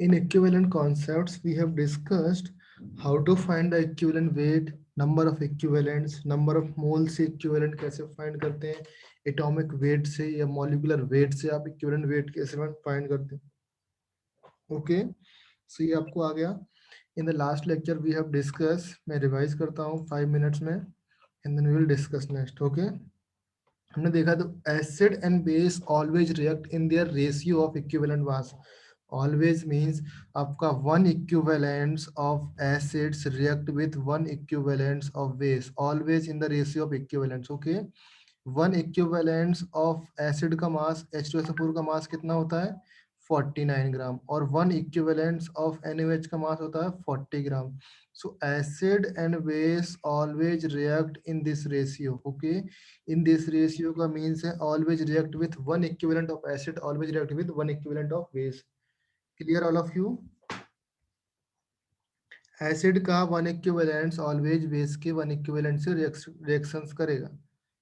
In equivalent concepts, we have discussed how to find the equivalent weight, number of equivalents, number of moles से equivalent कैसे find करते हैं, atomic weight से या molecular weight से आप equivalent weight कैसे find करते हैं. Okay, so ये आपको आ गया. In the last lecture we have discussed, मैं revise करता हूँ 5 minutes में, and then we will discuss next. Okay. हमने देखा तो acid and base always react in their ratio of equivalent mass. Always means आपका one equivalents of acids react with one equivalents of base, always in the ratio of equivalents. Okay, one equivalents of acid का mass H2SO4 का मास कितना होता है 49 ग्राम, और one equivalents of NaOH का मास होता है 40 ग्राम. So acid and base always react in this ratio. Okay, in this ratio का means है always react with one equivalent of acid, always react with one equivalent of base. Clear all of you? Acid का one equivalent always base के one equivalent से reactions करेगा.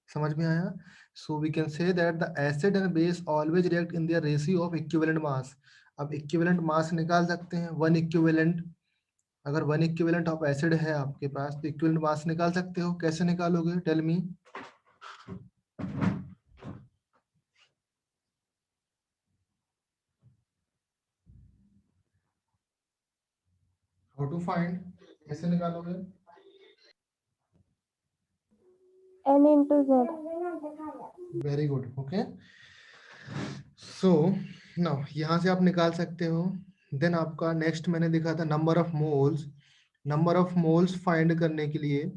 समझ में आया? So we can say that the acid and base always react in their ratio of equivalent mass. अब equivalent mass निकाल सकते हैं. One equivalent, अगर वन इक्विवेलेंट ऑफ एसिड है आपके पास तो इक्विवेलेंट मास निकाल सकते हो. कैसे निकालोगे? Tell me. How to find, कैसे निकालोगे? N into Z. Very good. Okay, so now यहाँ से आप निकाल सकते हो. देन आपका नेक्स्ट मैंने दिखा था number of moles. Number of moles find करने के लिए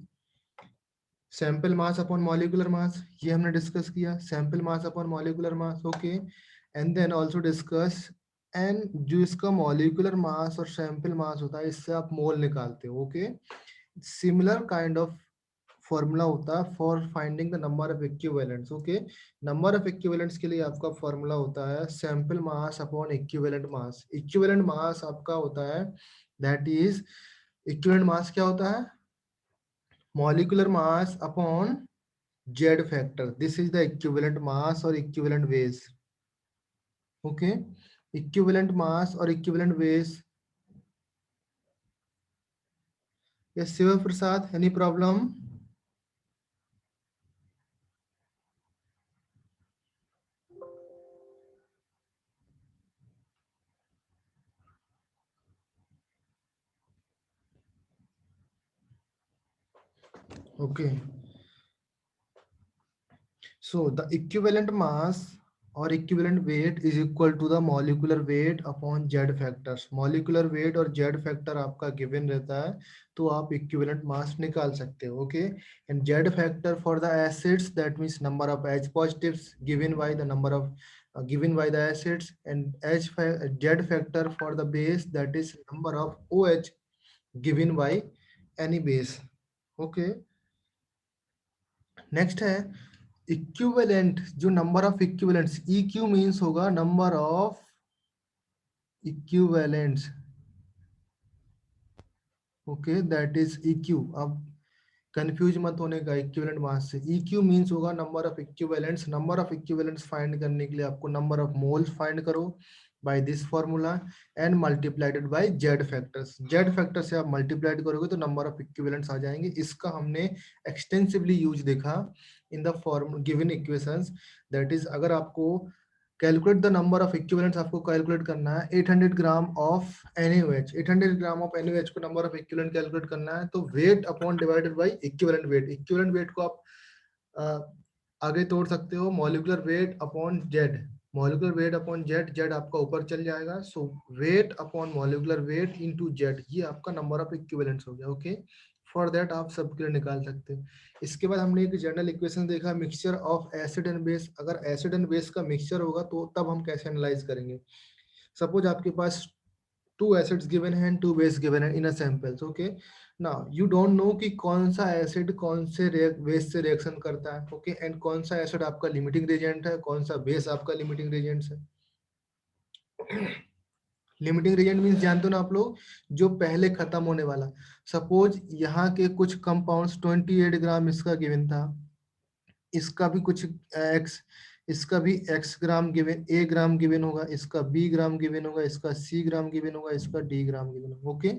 sample mass upon molecular mass, ये हमने डिस्कस किया. Sample mass upon molecular mass. Okay, and then also discuss and जो इसका मॉलिक्यूलर मास और सैंपल मास होता है इससे आप मोल निकालते हो. Okay, similar kind of formula होता है for finding the number of equivalents. Okay, number of equivalents के लिए आपका फॉर्मूला होता है sample mass upon equivalent mass. Equivalent mass आपका होता है दैट इज, इक्विवेलेंट मास क्या होता है? molecular mass upon Z factor. This is the equivalent mass or equivalent base. Okay, equivalent mass or equivalent base. Yes, Shiva Prasad, any problem? Okay, so the equivalent mass or equivalent weight is equal to the molecular weight upon Z factors. molecular weight और Z factor आपका given रहता है तो आप equivalent mass निकाल सकते हो. Okay, and Z factor for the acids, that means number of H positives given by the number of given by the acids, and Z factor for the base, that is number of OH given by any base. Okay, next है equivalent. जो number of equivalents, EQ means होगा number of equivalents. Okay, that is EQ. अब confuse मत होने का equivalent mass से. EQ means होगा number of equivalents. Number of equivalents find करने के लिए आपको नंबर ऑफ मोल्स फाइंड करो by this formula and multiplied by Z factors. Z factor से आप मल्टीप्लाइड करोगे तो नंबर ऑफ इक्विवेलेंट्स आ जाएंगे. इसका हमने एक्सटेंसिवली यूज देखा in the form given equations. That is, अगर आपको calculate the number of equivalents आपको कैलकुलेट करना है 800 gram of NaOH. 800 gram of NaOH को नंबर ऑफ इक्विवेलेंट कैलकुलेट करना है तो weight upon divided by equivalent weight. Equivalent weight को आप आगे तोड़ सकते हो molecular weight upon Z. Molecular weight upon Z आपका ऊपर चल जाएगा. So weight upon molecular weight into Z, ये आपका नंबर ऑफ इक्विवेलेंट्स हो गया. ओके, फॉर दैट आप सबके लिए निकाल सकते हो. इसके बाद हमने एक जनरल इक्वेशन देखा mixture of acid and base. अगर एसिड एंड बेस का मिक्सचर होगा तो तब हम कैसे एनालाइज करेंगे. सपोज आपके पास 2 एसिड्स गिवन है एंड 2 बेस गिवन है in a samples. Okay, now you don't know कि कौन सा एसिड कौन से बेस से रिएक्शन करता है. ओके, एंड कौन सा एसिड आपका लिमिटिंग रिएजेंट है, कौन सा बेस आपका लिमिटिंग रिएजेंट है. लिमिटिंग रिएजेंट मींस जानते हो ना आप लोग, जो पहले खत्म होने वाला. सपोज यहाँ के कुछ कंपाउंड्स 28 ग्राम इसका गिवन था, इसका भी कुछ एक्स, इसका भी x gram given, a gram given होगा, इसका b ग्राम गिवन होगा, इसका c ग्राम गिवन होगा, इसका d ग्राम गिवन होगा. Okay,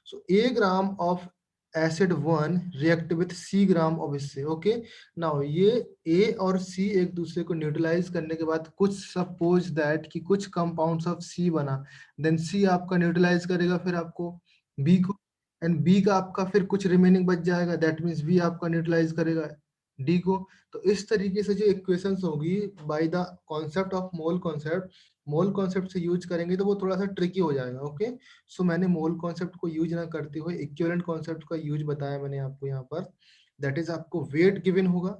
so a gram of acid 1 react with c gram of इससे. ओके, नाउ ये a और c एक दूसरे को न्यूट्रलाइज करने के बाद कुछ सपोज दैट कि कुछ कंपाउंड्स ऑफ c बना, देन c आपका न्यूट्रलाइज करेगा फिर आपको b को, एंड b का आपका फिर कुछ रिमेनिंग बच जाएगा, दैट मीन्स b आपका न्यूट्रलाइज करेगा d को. तो इस तरीके से जो इक्वेशंस होगी by the concept of mole concept से यूज करेंगे तो वो थोड़ा सा ट्रिकी हो जाएगा. ओके, सो मैंने मोल कॉन्सेप्ट को यूज ना करते हुए इक्विवेलेंट कॉन्सेप्ट का यूज बताया मैंने आपको यहाँ पर. दैट इज आपको वेट गिवन होगा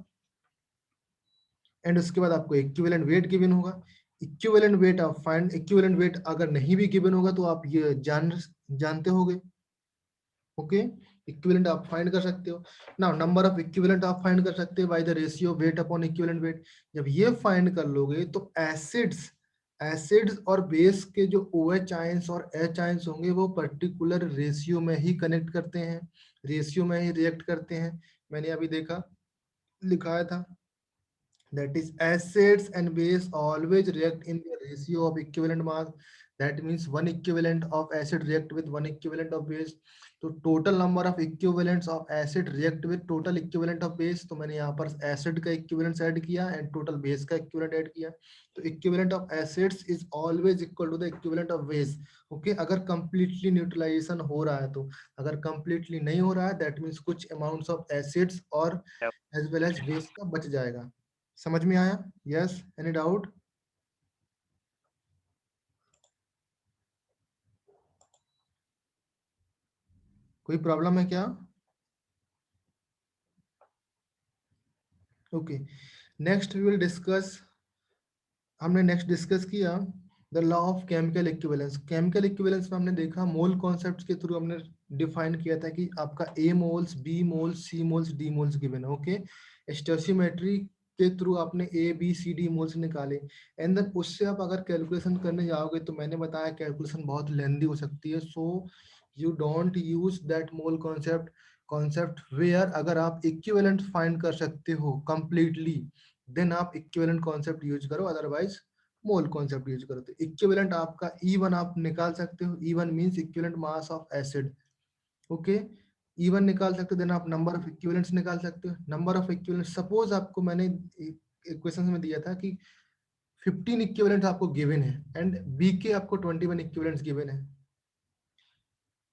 एंड उसके बाद आपको इक्विवेलेंट वेट गिवन होगा. इक्विवेलेंट वेट आप फाइंड, इक्विवेलेंट वेट अगर नहीं भी गिवन होगा तो आप ये जानते होगे. ओके, इक्विवेलेंट आप फाइंड कर सकते हो. नाउ नंबर ऑफ इक्विवेलेंट आप फाइंड कर सकते हो by the ratio weight upon equivalent weight. जब ये फाइंड कर लोगे तो एसिड्स और बेस के जो OH आयंस और H आयंस होंगे वो पर्टिकुलर रेशियो में ही कनेक्ट करते हैं, रेशियो में ही रिएक्ट करते हैं. मैंने अभी देखा लिखाया था, that is acids and base always react in the ratio of equivalent mass. That means one equivalent of acid react with one equivalent of base. तो total number of equivalents of acid react with total equivalent of base. तो मैंने यहाँ पर acid का equivalent add किया and total base का equivalent add किया. तो equivalent of acids is always equal to the equivalent of base. Okay, अगर completely neutralization हो रहा है तो, अगर completely नहीं हो रहा है that means कुछ amounts of acids और as well as base का बच जाएगा. समझ में आया? Yes, any doubt? कोई प्रॉब्लम है क्या? Okay, next we will discuss, हमने नेक्स्ट डिस्कस किया the law of chemical equivalence. Chemical equivalence में हमने देखा मोल कॉन्सेप्ट के थ्रू हमने डिफाइन किया था कि आपका A moles, B moles, C moles, D moles given है. ओके, स्टोइचियोमेट्री के थ्रू आपने A B C D moles निकाले एंड देन उससे आप अगर कैलकुलेशन करने जाओगे तो मैंने बताया कैलकुलेशन बहुत लेंदी हो सकती है. So you don't use that mole concept where अगर आप इक्विवेलेंट फाइंड कर सकते हो कंप्लीटली देन आप इक्विवेलेंट कॉन्सेप्ट यूज करो, अदरवाइज मोल कॉन्सेप्ट यूज करो. तो इक्विवेलेंट आपका E1 आप निकाल सकते हो. E1 means equivalent mass of acid. Okay, E1 निकाल सकते हो, देन आप नंबर ऑफ इक्विवेलेंट्स निकाल सकते हो. नंबर ऑफ इक्विवेलेंट्स सपोज आपको मैंने इक्वेशन में दिया था कि 15 इक्विवेलेंट्स आपको गिवन है एंड B के आपको 21 इक्विवेलेंट्स गिवन है.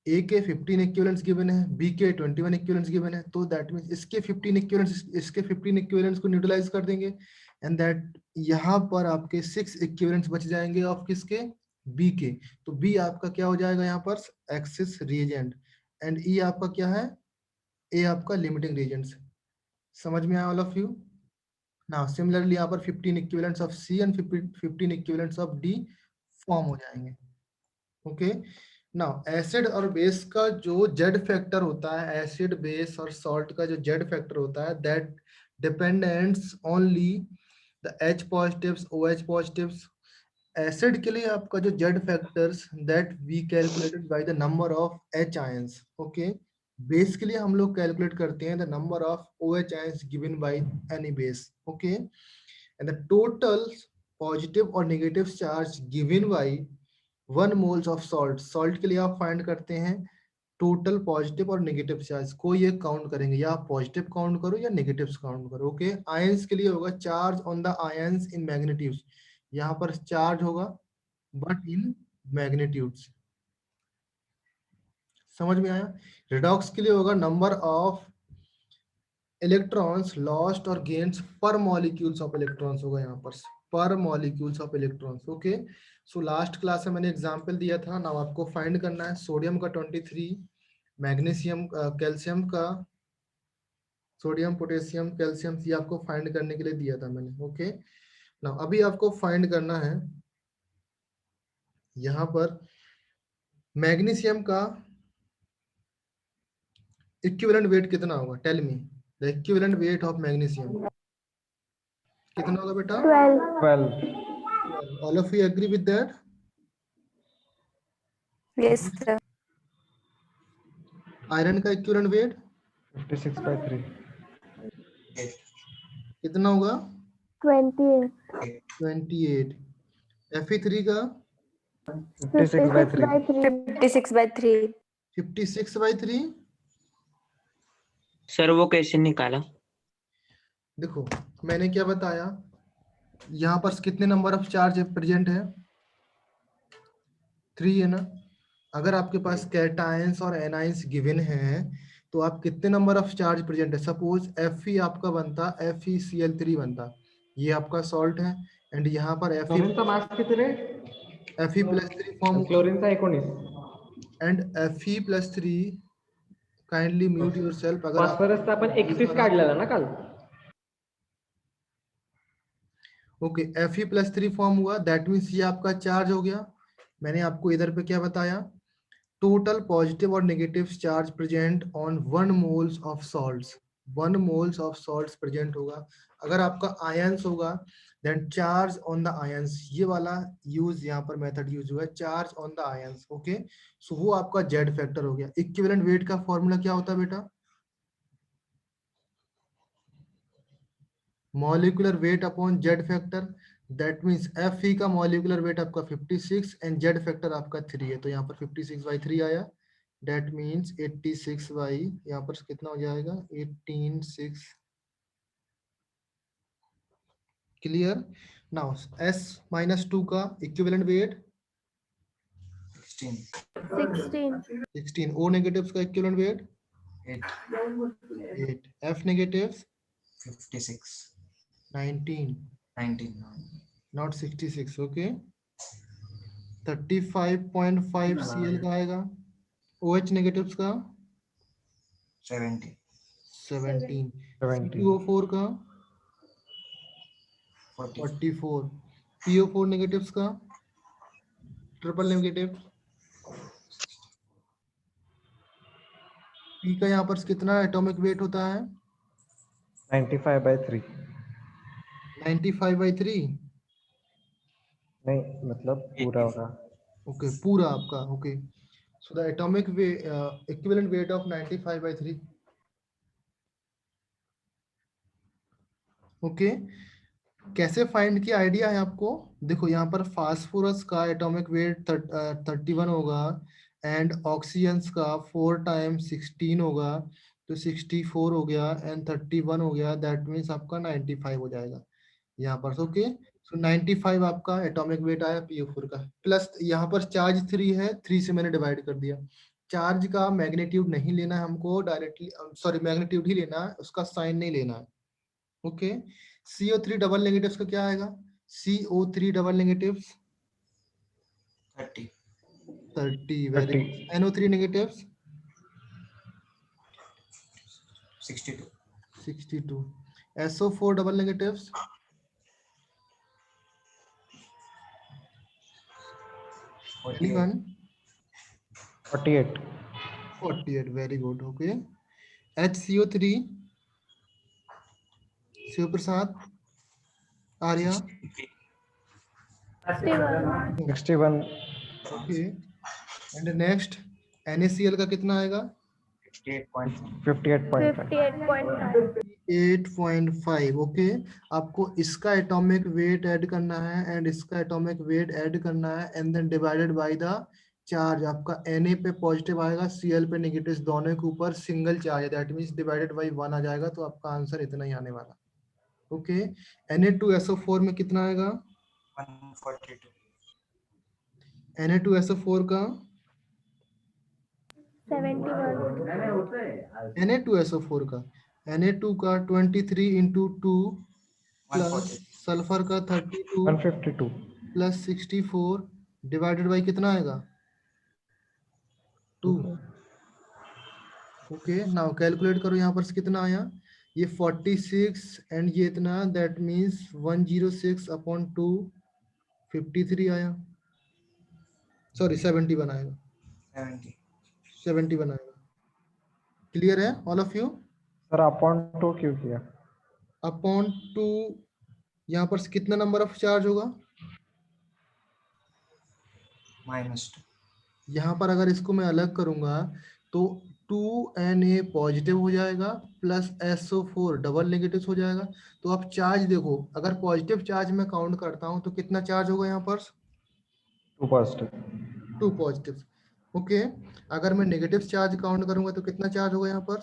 A के 15 इक्विवेलेंट्स गिवन है, B के 21 इक्विवेलेंट्स गिवन है. तो दैट मींस इसके 15 इक्विवेलेंट्स, इसके 15 इक्विवेलेंट्स को न्यूट्रलाइज कर देंगे एंड दैट यहाँ पर आपके 6 इक्विवेलेंट्स बच जाएंगे ऑफ किसके? B के. तो B आपका क्या हो जाएगा यहाँ पर? एक्सिस रिएजेंट एंड E आपका क्या है? A आपका लिमिटिंग रिएजेंट्स. समझ में आया all of you? Now similarly यहाँ पर 15 equivalents of C and 15 equivalents of D form हो जाएंगे. ओके, नाउ एसिड और बेस का जो जेड फैक्टर होता है, एसिड बेस और सॉल्ट का जो जेड फैक्टर होता है, that dependents only the H positives, OH positives. Acid के लिए आपका जो Z factors that we calculated by the number of H ions. Okay, base के लिए हम लोग कैलकुलेट करते हैं the number of OH ions given by any base. Okay, and the total positive और negative charge given by 1 moles of salt. Salt के लिए आप फाइंड करते हैं टोटल पॉजिटिव और नेगेटिव चार्ज. कोई एक काउंट करेंगे, या आप पॉजिटिव काउंट करो या नेगेटिव काउंट करो. ओके, आयंस के लिए होगा charge on the ions in magnitudes. यहाँ पर चार्ज होगा बट इन मैग्नीट्यूड्स. समझ में आया? रिडॉक्स के लिए होगा नंबर ऑफ इलेक्ट्रॉन्स लॉस्ट और गेन्स पर मॉलिक्यूल्स ऑफ इलेक्ट्रॉन्स होगा यहाँ पर molecules of electrons. Okay, so last class में मैंने एग्जांपल दिया था. नाउ आपको फाइंड करना है सोडियम का 23, मैग्नीशियम, कैल्शियम का, सोडियम, पोटेशियम, कैल्शियम, ये आपको फाइंड करने के लिए दिया था मैंने. ओके, नाउ अभी आपको फाइंड करना है यहाँ पर मैग्नीशियम का इक्विवेलेंट वेट कितना होगा? Tell me the equivalent weight of magnesium कितना होगा बेटा? 12. All of you agree with that? Yes, sir. Iron का इक्विवेलेंट वेट 56/3 कितना होगा? 28. 28. Fe3 का 56 by 3. 56 by 3. 56/3. सर वो कैसे निकाला? देखो मैंने क्या बताया, यहाँ पर कितने नंबर ऑफ चार्ज प्रेजेंट है? 3 है ना। अगर आपके पास कैटायंस और एनायंस गिवन है तो आप कितने नंबर ऑफ चार्ज प्रेजेंट है? सपोज Fe आपका बनता FeCl3 बनता, ये आपका सॉल्ट है एंड यहाँ पर क्लोरीनचा मास किती रे? Fe+3 फॉर्म क्लोरीनचा 19. And Fe+3 kindly mute yourself. अगर आप फॉस्फरसचा आपण 31 काढलेला ना काल. ओके Fe+3 फॉर्म हुआ, दैट मीन्स ये आपका चार्ज हो गया। मैंने आपको इधर पे क्या बताया, टोटल पॉजिटिव और negative charge present on 1 moles of salts. 1 moles of salts present होगा। अगर आपका आयंस होगा then charge on the ions, ये वाला यूज यहाँ पर मेथड यूज हुआ है, charge on the ions. Okay so वो आपका जेड फैक्टर हो गया। इक्विवेलेंट वेट का फॉर्मूला क्या होता है बेटा? Molecular weight upon Z factor, that means Fe का मॉलिक्यूलर वेट आपका 56 एंड जेड फैक्टर आपका 3 है, तो यहाँ पर 56/3 आया। दैट मीन्स 86 बाई यहाँ पर कितना हो जाएगा 18/6। क्लियर? नाउ S-2 का इक्विवेलेंट वेट 16। O नेगेटिव्स का equivalent wait 8। F negatives 19 not 66। Okay 35.5 Cl का आएगा। OH नेगेटिव्स का 17। 17. C2O4 का 44। PO4 नेगेटिव्स का ट्रिपल नेगेटिव P का यहाँ पर कितना एटॉमिक वेट होता है? 95 by 3. 95/3। नहीं मतलब पूरा होगा. ओके पूरा आपका। Okay so the atomic equivalent weight of 95/3। Okay कैसे फाइंड किया आइडिया है आपको? देखो यहाँ पर फास्फोरस का एटॉमिक वेट 31 होगा एंड ऑक्सीजन का 4 टाइम्स 16 होगा, तो 64 हो गया एंड 31 हो गया, दैट मीन्स आपका 95 हो जाएगा यहाँ पर। ओके सो 95 आपका एटॉमिक वेट आया PO4 का। प्लस यहाँ पर चार्ज 3 है, 3 से मैंने डिवाइड कर दिया। चार्ज का मैग्नीट्यूड नहीं लेना है हमको डायरेक्टली, सॉरी मैग्नीट्यूड ही लेना है, उसका साइन नहीं लेना है। ओके CO3 डबल नेगेटिव्स का क्या आएगा? CO3 double negatives 30। Very 30. Good. NO3 negatives 62। SO4 double negatives 48. 48। Very good. Okay HCO3 Shiv Prasad Arya 61. Okay and next NaCl का कितना आएगा? 58.5. 8.5। ओके आपको इसका एटॉमिक वेट ऐड करना है एंड इसका एटॉमिक वेट ऐड करना है and then divided by the charge. आपका Na पे पॉजिटिव आएगा, Cl पे नेगेटिव, दोनों के ऊपर सिंगल चार्ज है, दैट मींस डिवाइडेड बाय 1 आ जाएगा, तो आपका आंसर इतना ही आने वाला। ओके Na2SO4 में कितना आएगा? Na2SO4 का 71. Na2 का 23 इंटू 2 प्लस सल्फर का 32 152. प्लस 64 डिवाइडेड बाई कितना आएगा? 2। ओके नाउ कैलकुलेट करो, यहाँ पर से कितना आया? ये 46 एंड ये इतना, दैट मीन्स 106/2 53 आया, सॉरी 70 बनाएगा, 70 बनाएगा। क्लियर है all of you? Sir upon 2 क्यों किया? अपॉन 2 यहाँ पर से कितना नंबर ऑफ चार्ज होगा? -2। यहाँ पर अगर इसको मैं अलग करूंगा तो 2Na पॉजिटिव हो जाएगा प्लस SO4 डबल नेगेटिव हो जाएगा। तो आप चार्ज देखो, अगर पॉजिटिव चार्ज में काउंट करता हूं तो कितना चार्ज होगा यहाँ पर? 2 पॉजिटिव, 2 पॉजिटिव। ओके, अगर मैं नेगेटिव चार्ज काउंट करूंगा तो कितना चार्ज होगा यहाँ पर?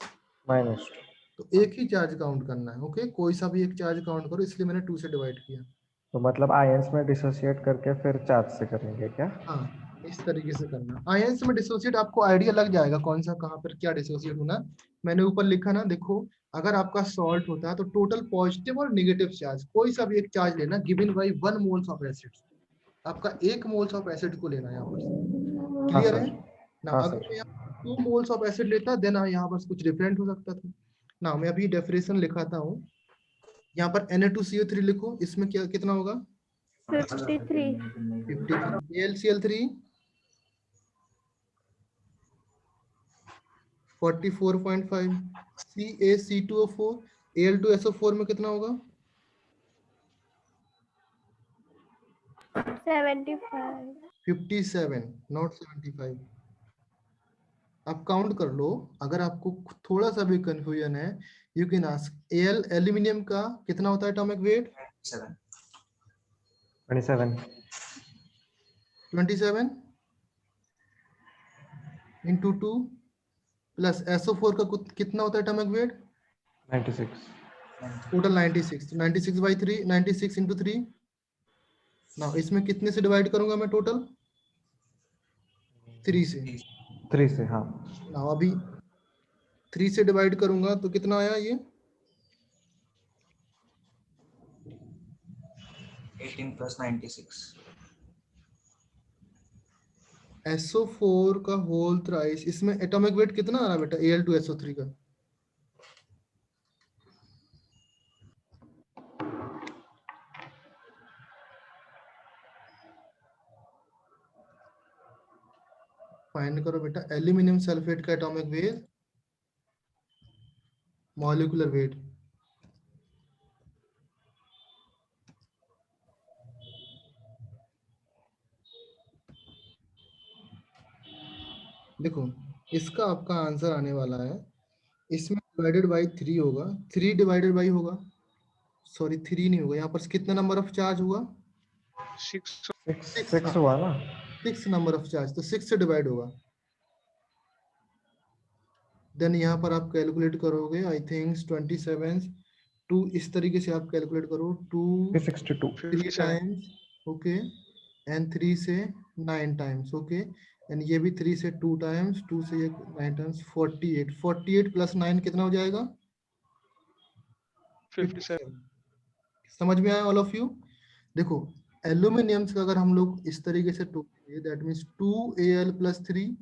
-2। तो एक ही चार्ज काउंट करना है। ओके, कोई सा भी एक चार्ज काउंट करो, इसलिए मैंने 2 से डिवाइड किया। तो मतलब आयंस में डिसोसिएट करके फिर चार्ज से करेंगे क्या? हाँ, इस तरीके से करना। आयंस में डिसोसिएट आपको आइडिया लग जाएगा कौन सा कहाँ पर क्या डिसोसिएट होना। मैंने ऊपर लिखा ना, देखो अगर आपका सॉल्ट होता है तो टोटल पॉजिटिव और नेगेटिव चार्ज कोई सा भी एक चार्ज लेना given by 1 moles of acid. आपका 1 मोल्स ऑफ एसिड को लेना है यहाँ पर। हाँ क्लियर है सर, ना? हाँ अगर सर। मैं यहाँ 2 मोल्स ऑफ एसिड लेता देन यहाँ पर कुछ डिफरेंट हो सकता था ना। मैं अभी डेफिनेशन लिखाता हूँ। यहाँ पर Na2CO3 लिखो, इसमें क्या कितना होगा? 53. 53। AlCl3 44.5। CaC2O4 Al2SO4 में कितना होगा? 75. 57, नॉट 75। आप काउंट कर लो, अगर आपको थोड़ा सा भी कंफ्यूजन है यू कैन आस्क। एल्यूमिनियम का कितना होता है atomic weight? 27। 27 into 2 plus SO4 का कितना होता है atomic weight? 96। Total 96। 96 by 3, 96 into 3 ना। इसमें कितने से डिवाइड करूंगा मैं टोटल? 3 से 3 से, हाँ। ना। अभी 3 से डिवाइड करूंगा तो कितना आया ये? 18 plus 96. SO4 का होल थ्राइस। इसमें एटॉमिक वेट कितना आ रहा है बेटा Al2SO3 का? फाइंड करो बेटा एल्यूमिनियम सल्फेट का एटॉमिक वेट, मॉलिक्यूलर वेट। देखो इसका आपका आंसर आने वाला है, इसमें डिवाइडेड बाई 3 होगा, 3 डिवाइडेड बाई होगा, सॉरी 3 नहीं होगा, यहाँ पर कितना नंबर ऑफ चार्ज हुआ? 6 हुआ ना? 6 नंबर ऑफ चार्ज, तो 6 से डिवाइड होगा। देन यहाँ पर आप कैलकुलेट करोगे, आई थिंक 27 2, इस तरीके से आप कैलकुलेट करो 2 362। 3 टाइम्स, ओके, एंड 3 से 9 टाइम्स, ओके, एंड ये भी 3 से 2 टाइम्स, 2 से ये 9 टाइम्स, 48। 48 प्लस 9 कितना हो जाएगा? 57। समझ में आया ऑल ऑफ यू? देखो एल्यूमिनियम का अगर हम लोग इस तरीके से टोकेंगे दैट मीन्स 2Al प्लस 3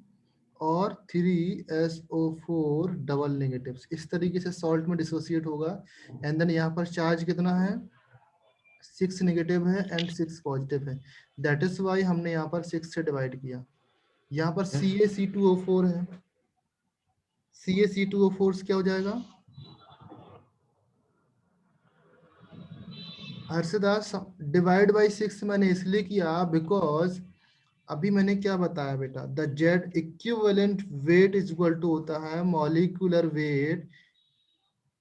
और 3SO4 डबल नेगेटिव्स, इस तरीके से सॉल्ट में डिसोसिएट होगा। एंड देन यहाँ पर चार्ज कितना है? 6 नेगेटिव है एंड 6 पॉजिटिव है। दैट इज वाई हमने यहाँ पर 6 से डिवाइड किया। यहाँ पर CaC2O4 है, CaC2O4 क्या हो जाएगा? हर्षदास डिवाइड बाई 6 मैंने इसलिए किया बिकॉज अभी मैंने क्या बताया बेटा, the Z equivalent weight is equal to होता है molecular weight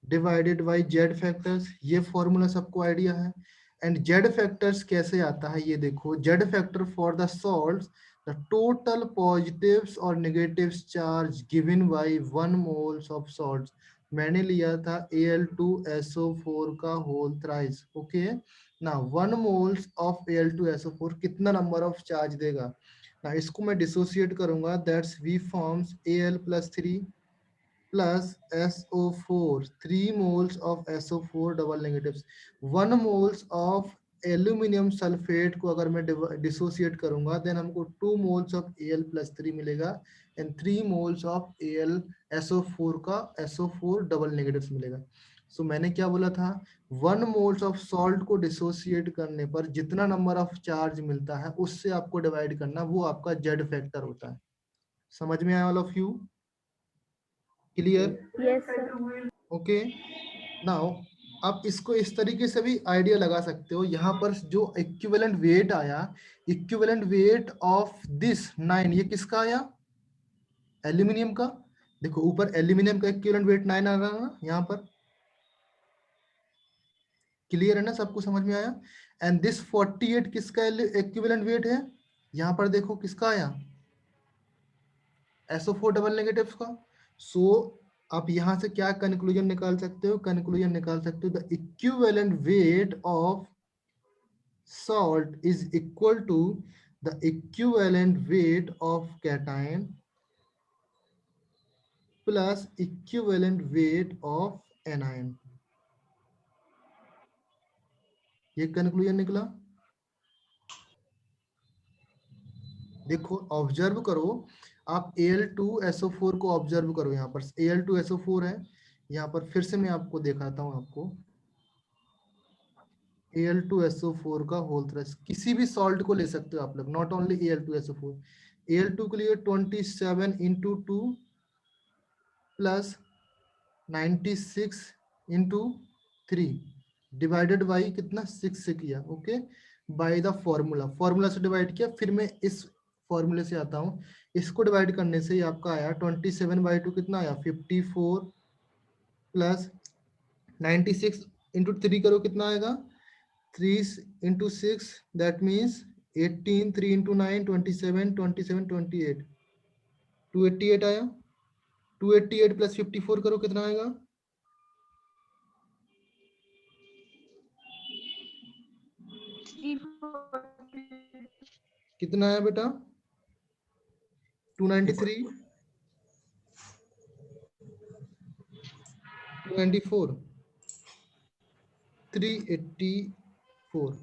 divided by Z factors. ये फॉर्मूला सबको आइडिया है। एंड जेड फैक्टर्स कैसे आता है ये देखो, Z factor for the salts the total positives और negatives charge given by 1 moles of salts. मैंने लिया था Al2SO4 का होल थ्राइस, ओके ना। 1 मोल्स ऑफ Al2SO4 कितना नंबर ऑफ चार्ज देगा ना? इसको मैं डिसोसिएट करूंगा, that's V forms Al plus 3 plus SO4, 3 moles of SO4 double negatives, 1 moles of aluminium sulphate को अगर मैं डिसोसिएट करूंगा देन हमको 2 मोल्स ऑफ Al प्लस 3 मिलेगा and 3 moles of Al SO4 का SO4 डबल नेगेटिव्स मिलेगा। सो मैंने क्या बोला था, 1 मोल्स ऑफ सॉल्ट को डिसोसिएट करने पर जितना नंबर ऑफ चार्ज मिलता है उससे आपको डिवाइड करना, वो आपका जेड फैक्टर होता है। समझ में आया all of you? Clear? Yes, sir. Okay now आप इसको इस तरीके से भी आइडिया लगा सकते हो। यहाँ पर जो इक्विवेलेंट वेट आया, इक्विवेलेंट वेट ऑफ दिस 9, ये किसका आया? एल्यूमिनियम का। देखो ऊपर एल्यूमिनियम का इक्विवेलेंट वेट 9 आ रहा है ना यहाँ पर, क्लियर है ना, सबको समझ में आया। एंड दिस 48 किसका इक्विवेलेंट वेट है, यहाँ पर देखो किसका आया, SO4 डबल नेगेटिव का। सो आप यहाँ से क्या कंक्लूजन निकाल सकते हो, कंक्लूजन निकाल सकते हो the equivalent weight of salt is equal to the equivalent weight of cation plus equivalent weight of anion। ये कंक्लूजन निकला। देखो ऑब्जर्व करो, आप Al2SO4 को ऑब्जर्व करो, यहाँ पर Al2SO4 है, यहाँ पर फिर से मैं आपको दिखाता हूँ आपको Al2SO4 का होल थ्रस्ट, किसी भी सॉल्ट को ले सकते हो आप लोग, नॉट ओनली Al2SO4। Al2 के लिए 27 into 2 plus 96 into 3 divided by कितना 6 से किया, okay, by the formula, formula से डिवाइड किया, फिर मैं इस फॉर्मूले से आता हूँ, इसको डिवाइड करने से आपका आया 27/2 कितना आया 54 प्लस 96 इंटू 3 करो कितना आएगा 3 इंटू 6 दैट मीन्स 18, 3 इंटू 9 27, 27 28 288 आया, 288 प्लस 54 करो कितना आएगा, कितना आया बेटा 293, 294, 384,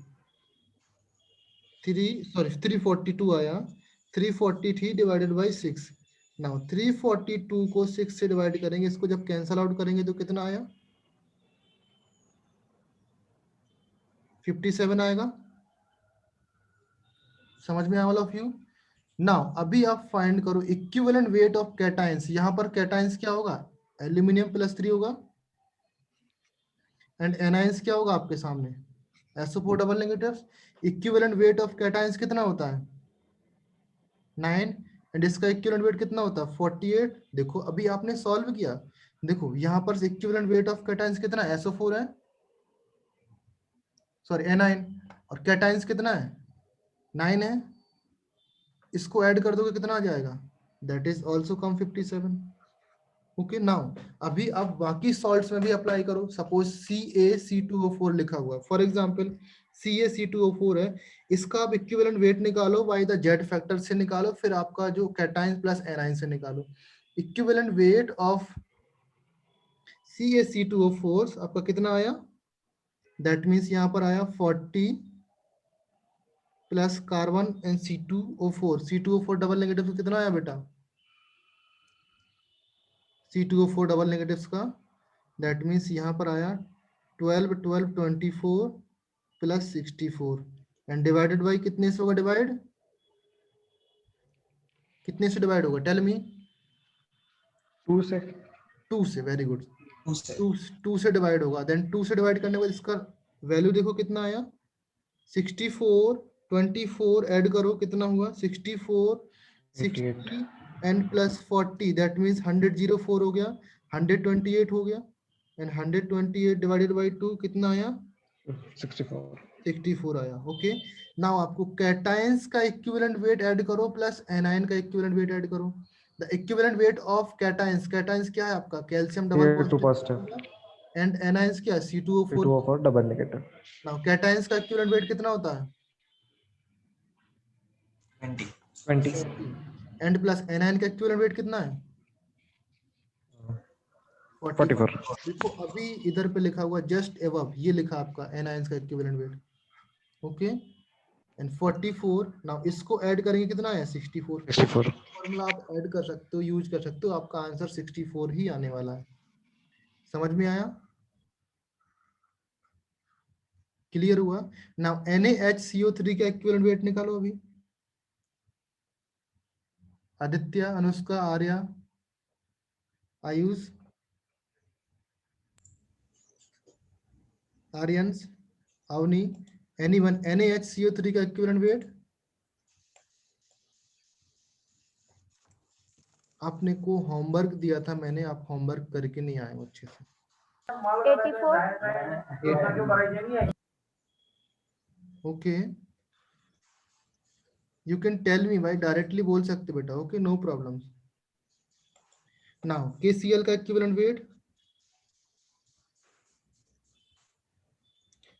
342 आया, 343 डिवाइडेड बाई 6। नाउ 342 को 6 से डिवाइड करेंगे, इसको जब कैंसल आउट करेंगे तो कितना आया 57 आएगा। समझ में आया ऑल ऑफ यू। नाउ अभी आप फाइंड करो इक्विवेलेंट वेट ऑफ कैटाइंस, यहाँ पर कैटाइंस क्या होगा एल्यूमिनियम +3 होगा, एंड एनाइंस क्या होगा आपके सामने SO4 double negative. Equivalent weight of cations कितना होता है 9, एंड इसका इक्विवेलेंट वेट कितना होता है 48। देखो अभी आपने सॉल्व किया, देखो यहाँ पर इक्विवेलेंट वेट ऑफ कैटाइंस कितना है SO4 है, सॉरी एनाइन, और कैटाइंस कितना है 9 है, इसको ऐड कर दोगे कितना आ जाएगा that is also come 57। Okay now अभी आप बाकी सॉल्ट्स में भी अप्लाई करो, सपोज CaC2O4 लिखा हुआ है, फॉर एग्जांपल CaC2O4 है, इसका आप इक्विवेलेंट वेट निकालो बाय द जेड फैक्टर से निकालो, फिर आपका जो कैटाइन प्लस एनाइन से निकालो। इक्विवेलेंट वेट ऑफ CaC2O4 आपका कितना आया, दैट मीन्स यहाँ पर आया 40 plus carbon and C2O4 double negative कितना आया बेटा C2O4 डबल नेगेटिव का, दैट मीन्स यहाँ पर आया 12 12 24 प्लस 64 एंड डिवाइडेड बाई कितने से होगा डिवाइड, कितने से डिवाइड होगा टेल मी 2 से 2 से, वेरी गुड, 2 से 2 से डिवाइड होगा, देन 2 से डिवाइड करने के बाद इसका वैल्यू देखो कितना आया 64, 24 ऐड करो कितना हुआ 64, 60 एंड प्लस 40 दैट मीन्स 104 हो गया, 128 हो गया, एंड 128 डिवाइडेड बाई 2 कितना आया 64 आया। ओके नाउ आपको कैटायंस का इक्विवेलेंट वेट ऐड करो प्लस एनायन का इक्विवेलेंट वेट ऐड करो। The equivalent weight of cations, cations क्या है आपका calcium double Ca2 positive, and anions क्या C2O4। C2O4 double negative, now cations का इक्विवेलेंट वेट कितना होता है 20 20, एंड प्लस एनायन का इक्विवेलेंट वेट कितना है 44, देखो अभी इधर पे लिखा हुआ जस्ट एबव, ये लिखा आपका एनायंस का equivalent wait, okay and 44। Now इसको ऐड करेंगे कितना है 64, 64, फॉर्मूला आप ऐड कर सकते हो, यूज कर सकते हो, आपका आंसर 64 ही आने वाला है। समझ में आया, क्लियर हुआ। नाउ NaHCO3 का इक्विवेलेंट वेट निकालो अभी, आदित्य, अनुष्का, आर्या, आयुष, आर्यंस, अवनी, एनीवन, NaHCO3 का इक्विवेलेंट वेट आपने को होमवर्क दिया था मैंने, आप होमवर्क करके नहीं आए हो अच्छे से। 84 okay, you can tell me भाई, डायरेक्टली बोल सकते बेटा, okay no problem. Now KCl का इक्विवेलेंट वेट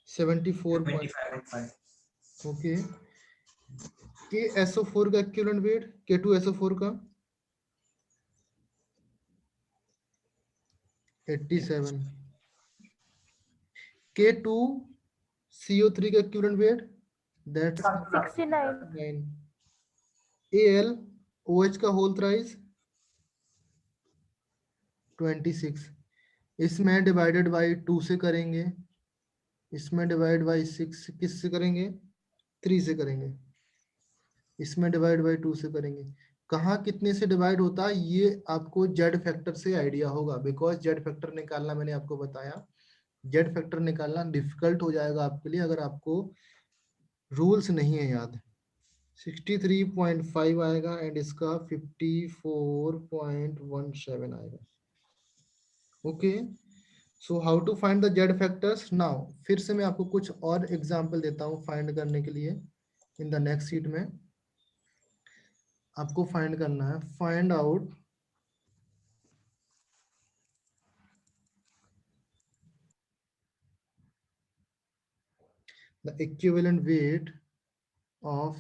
74.5, ओके। KSO4 का इक्विवेलेंट वेट, K2SO4 का 87, K2CO3 का इक्विवेलेंट वेट दैट्स 69 9, AlOH का होल थ्राइस 26, इसमें डिवाइडेड बाई 2 से करेंगे, इसमें डिवाइड बाई 6 किस से करेंगे, 3 से करेंगे, इसमें डिवाइड बाई 2 से करेंगे। कहाँ कितने से डिवाइड होता है ये आपको जेड फैक्टर से आइडिया होगा, बिकॉज जेड फैक्टर निकालना मैंने आपको बताया, जेड फैक्टर निकालना डिफिकल्ट हो जाएगा आपके लिए अगर आपको रूल्स नहीं है याद। 63.5 आएगा एंड इसका 54.17 आएगा, okay. So how to find the Z factors now, फिर से मैं आपको कुछ और एग्जांपल देता हूँ फाइंड करने के लिए। इन द नेक्स्ट शीट में आपको फाइंड करना है, find out the equivalent weight of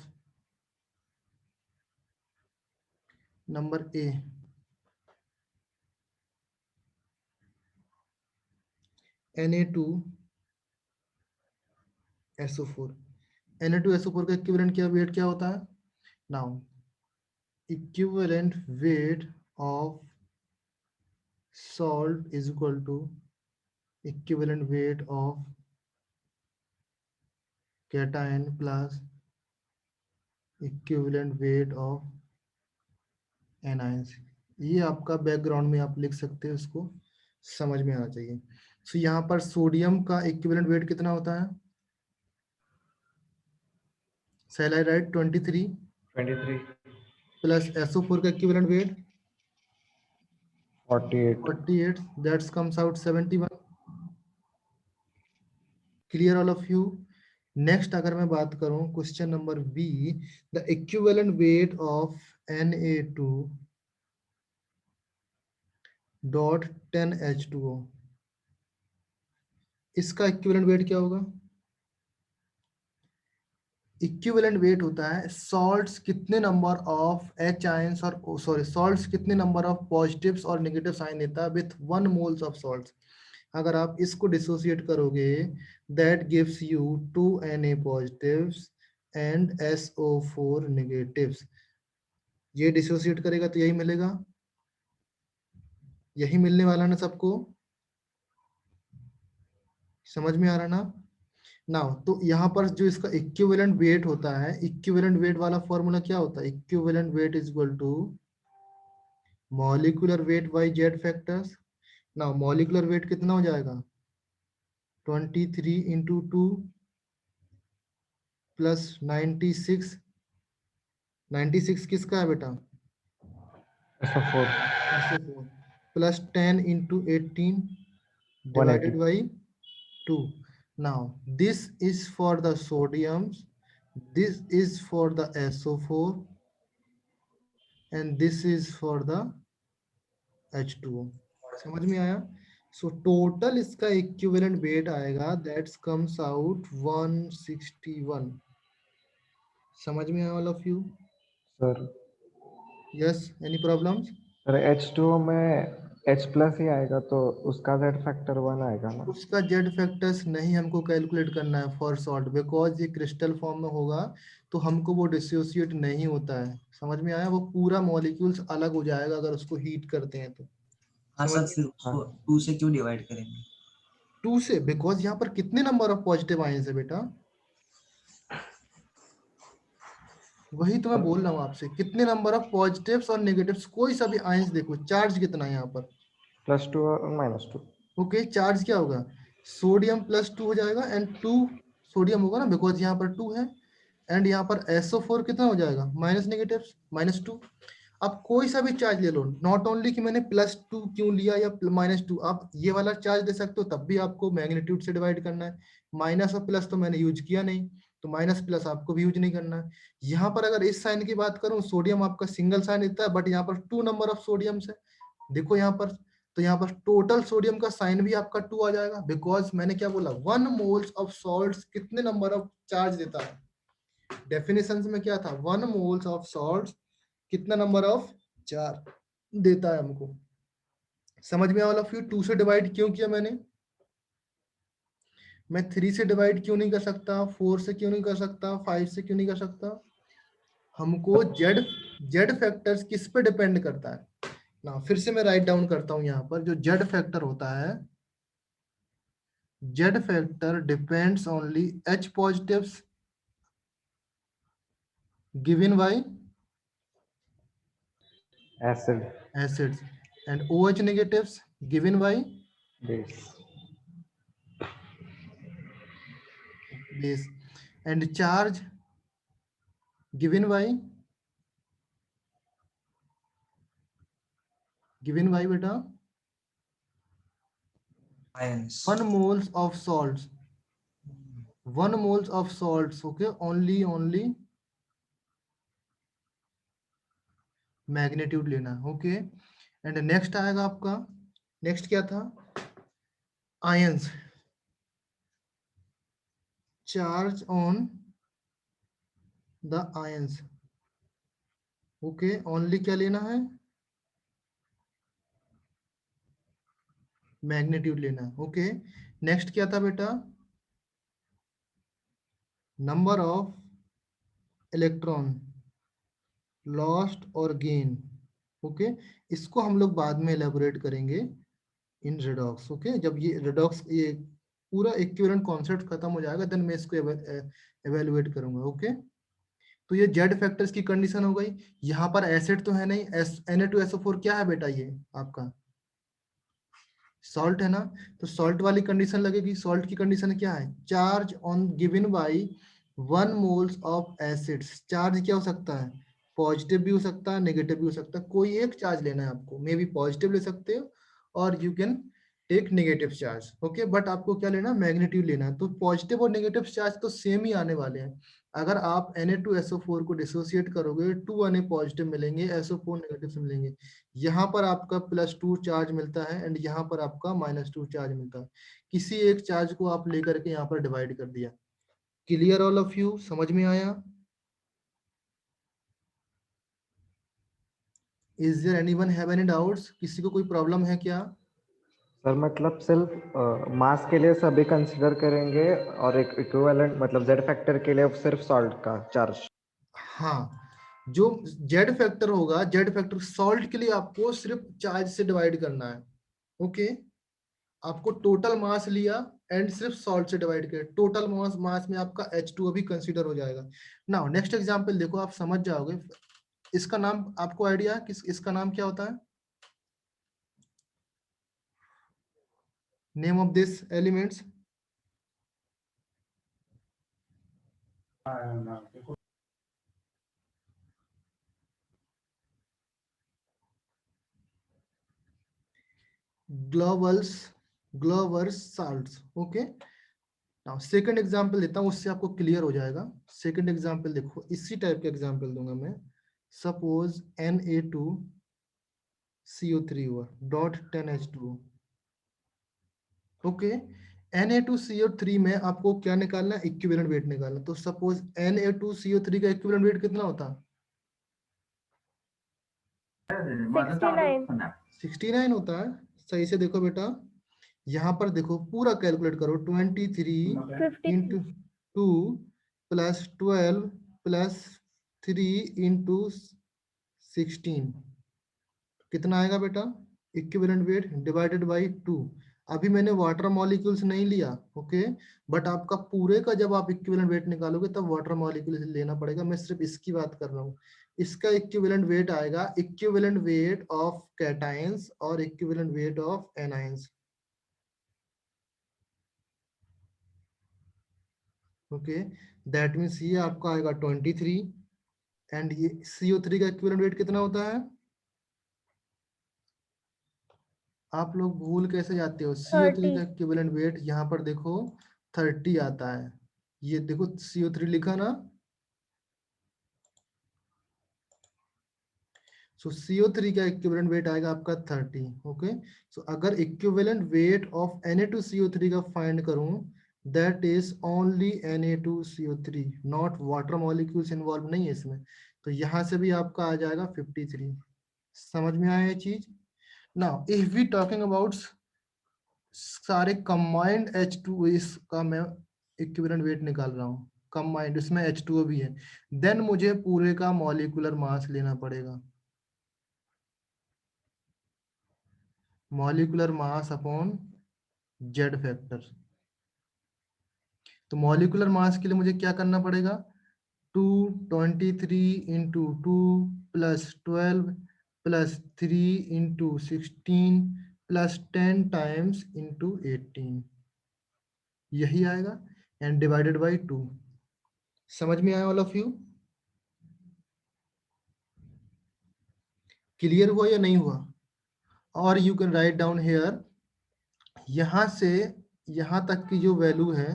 number A, Na2SO4। Na2SO4 का इक्विवेलेंट क्या वेट क्या होता है now, equivalent weight of salt is equal to equivalent weight of cation plus equivalent weight of anions। ये आपका बैकग्राउंड में आप लिख सकते हो, इसको समझ में आना चाहिए। सो यहाँ पर सोडियम का इक्विवेलेंट वेट कितना होता है, सेल आई राइट 23 प्लस SO4 का equivalent weight 48 that's comes out 71। Clear all of you. Next अगर मैं बात करूं question number B, the equivalent weight of Na2 dot 10H2O, इसका इक्विवेलेंट वेट क्या होगा, इक्विवेलेंट वेट होता है सॉल्ट्स कितने नंबर ऑफ H आयंस और सॉरी सॉल्ट्स कितने नंबर ऑफ पॉजिटिव्स और नेगेटिव्स आयन देता है विथ 1 मोल्स ऑफ सॉल्ट्स। अगर आप इसको डिसोसिएट करोगे that gives you 2 Na positives and SO4 negatives. ये डिसोसिएट करेगा तो यही मिलेगा, यही मिलने वाला ना सबको, समझ में आ रहा ना। नाउ तो यहाँ पर जो इसका इक्विवेलेंट वेट होता है, इक्विवेलेंट वेट वाला फॉर्मूला क्या होता है, equivalent weight is equal to molecular weight by Z factors. Now molecular weight कितना हो जाएगा 23 इंटू 2 प्लस 96, 96 किसका है बेटा SO4 plus 10 into 18 divided by 2. Now this is for the sodiums, this is for the SO4 and this is for the H2O। समझ में आया। So total इसका इक्विवेलेंट वेट आएगा दैट्स कम्स आउट 161। समझ में आया all of you, sir yes any problems. Sir H2O में H plus ही आएगा तो उसका Z फैक्टर 1 आएगा ना। उसका जेड फैक्टर्स नहीं हमको कैलकुलेट करना है फॉर सॉल्ट, बिकॉज ये क्रिस्टल फॉर्म में होगा तो हमको वो डिसोसिएट नहीं होता है। समझ में आया, वो पूरा मॉलिक्यूल्स अलग हो जाएगा अगर उसको हीट करते हैं तो। हाँ समझ सर, फिर उसको 2 से क्यों डिवाइड करेंगे? 2 से, बिकॉज यहाँ पर कितने नंबर ऑफ पॉजिटिव आयंस है बेटा, वही तो मैं बोल रहा हूँ आपसे, कितने नंबर ऑफ पॉजिटिव्स और नेगेटिव्स, कोई सा भी आयंस देखो, चार्ज कितना है यहाँ पर +2 और -2। ओके। चार्ज क्या होगा सोडियम +2 हो जाएगा एंड 2 सोडियम होगा ना, बिकॉज यहाँ पर 2 है एंड यहाँ पर SO4 कितना हो जाएगा माइनस नेगेटिव -2। आप कोई सा भी चार्ज ले लो, नॉट ओनली कि मैंने +2 क्यों लिया या -2, आप ये वाला चार्ज ले सकते हो, तब भी आपको मैग्नीट्यूड से डिवाइड करना है। माइनस और प्लस तो मैंने यूज किया नहीं, तो माइनस प्लस आपको भी यूज नहीं करना है। यहाँ पर अगर इस साइन की बात करूं, सोडियम आपका सिंगल साइन देता है, बट यहाँ पर 2 नंबर ऑफ सोडियम्स है, देखो यहाँ पर, तो यहाँ पर टोटल सोडियम का साइन भी आपका 2 आ जाएगा, बिकॉज मैंने क्या बोला, 1 मोल्स ऑफ सॉल्ट कितने नंबर ऑफ चार्ज देता है, डेफिनेशन में क्या था, 1 मोल्स ऑफ सॉल्ट कितना नंबर ऑफ चार्ज देता है हमको। समझ में ऑल ऑफ यू, 2 से डिवाइड क्यों किया मैंने, मैं 3 से डिवाइड क्यों नहीं कर सकता, 4 से क्यों नहीं कर सकता, 5 से क्यों नहीं कर सकता, हमको जेड फैक्टर्स किस पे डिपेंड करता है ना। फिर से मैं राइट डाउन करता हूं, यहाँ पर जो जेड फैक्टर होता है, Z factor depends only H positives given by acid acids and OH negatives given by base. base and charge given by beta ions. 1 moles of salts, 1 moles of salts, okay, only magnitude लेना, okay. And next आएगा आपका, next क्या था, ions, charge on the ions, okay, only क्या लेना है, magnitude लेना है, ओके। नेक्स्ट क्या था बेटा, नंबर ऑफ इलेक्ट्रॉन लॉस्ट और गेन, ओके। इसको हम लोग बाद में एलेबोरेट करेंगे इन रिडॉक्स, ओके। जब ये रिडॉक्स, ये पूरा इक्विवेलेंट कॉन्सेप्ट खत्म हो जाएगा, देन मैं इसको एवेलुएट करूंगा, ओके। तो ये जेड फैक्टर्स की कंडीशन हो गई। यहाँ पर एसिड तो है नहीं, Na2SO4 क्या है बेटा, ये आपका सॉल्ट है ना, तो सॉल्ट वाली कंडीशन लगेगी। सॉल्ट की कंडीशन क्या है, charge on given by 1 moles of acids. Charge क्या हो सकता है, पॉजिटिव भी हो सकता है, नेगेटिव भी हो सकता है, कोई एक चार्ज लेना है आपको, मे बी पॉजिटिव ले सकते हो और you can take negative charge, okay. But आपको क्या लेना है, मैग्नीट्यूड लेना है। तो पॉजिटिव और नेगेटिव चार्ज तो सेम ही आने वाले हैं। अगर आप Na2SO4 को डिसोसिएट करोगे, 2 Na पॉजिटिव मिलेंगे, SO4 नेगेटिव से मिलेंगे। यहाँ पर आपका +2 चार्ज मिलता है एंड यहाँ पर आपका -2 चार्ज मिलता है। किसी एक चार्ज को आप लेकर के यहाँ पर डिवाइड कर दिया। क्लियर ऑल ऑफ यू, समझ में आया? Is there anyone have any doubts, किसी को कोई प्रॉब्लम है क्या? सर मतलब सिर्फ मास के लिए सभी कंसीडर करेंगे और एक इक्विवेलेंट मतलब जेड फैक्टर के लिए सिर्फ सॉल्ट का चार्ज। हाँ, जो जेड फैक्टर होगा, जेड फैक्टर सॉल्ट के लिए आपको सिर्फ चार्ज से डिवाइड करना है, ओके। आपको टोटल मास लिया एंड सिर्फ सॉल्ट से डिवाइड किया, टोटल मास में आपका H2O भी कंसीडर हो जाएगा। नाउ नेक्स्ट एग्जांपल देखो, आप समझ जाओगे। इसका नाम आपको आइडिया है कि इसका नाम क्या होता है, name of this elements? Global's salts, okay. Now second example देता हूं, उससे आपको क्लियर हो जाएगा। सेकंड एग्जांपल देखो, इसी टाइप के एग्जांपल दूंगा मैं। सपोज Na2CO3 हुआ डॉट 10H2O, ओके। Na2CO3 में आपको क्या निकालना है, इक्विवेलेंट वेट निकालना। तो सपोज Na2CO3 का इक्विवेलेंट वेट कितना होता है, 69 होता है। सही से देखो बेटा, यहाँ पर देखो, पूरा कैलकुलेट करो, 23 इंटू 2 प्लस 12 प्लस 3 इंटू 16, कितना आएगा बेटा, इक्विवेलेंट वेट डिवाइडेड बाय 2। अभी मैंने वाटर मॉलिक्यूल्स नहीं लिया, ओके। बट आपका पूरे का जब आप इक्विवेलेंट वेट निकालोगे तब वाटर मॉलिक्यूल्स लेना पड़ेगा। मैं सिर्फ इसकी बात कर रहा हूँ। इसका इक्विवेलेंट वेट आएगा, इक्विवेलेंट वेट ऑफ कैटायंस और equivalent weight of anions, okay. That means ये आपका आएगा 23 एंड ये CO3 का इक्विवेलेंट वेट कितना होता है, आप लोग भूल कैसे जाते हो? CO3 का 30। इक्विवेलेंट वेट यहाँ पर देखो 30 आता है। ये देखो CO3 लिखा ना, सो CO3 का इक्विवेलेंट वेट आएगा आपका 30। ओके, सो अगर इक्विवेलेंट वेट ऑफ Na2CO3 का फाइंड करूं, that is only Na2CO3, not water molecules involve नहीं है इसमें, तो यहां से भी आपका आ जाएगा 53। समझ में आया ये चीज? Now if we talking about सारे कंबाइंड H2O, इसका मैं इक्विवेलेंट वेट निकाल रहा हूँ, कंबाइंड इसमें H2O भी है, देन मुझे पूरे का मॉलिक्यूलर मास लेना पड़ेगा, molecular mass upon Z factor. तो मॉलिक्यूलर मास के लिए मुझे क्या करना पड़ेगा? 223 into 2 plus 12 plus 3 into 16 plus 10 times into 18, यही आएगा, एंड डिवाइडेड बाई 2। समझ में आया ऑल ऑफ यू? क्लियर हुआ या नहीं हुआ? और you can write down here, यहां से यहां तक की जो वैल्यू है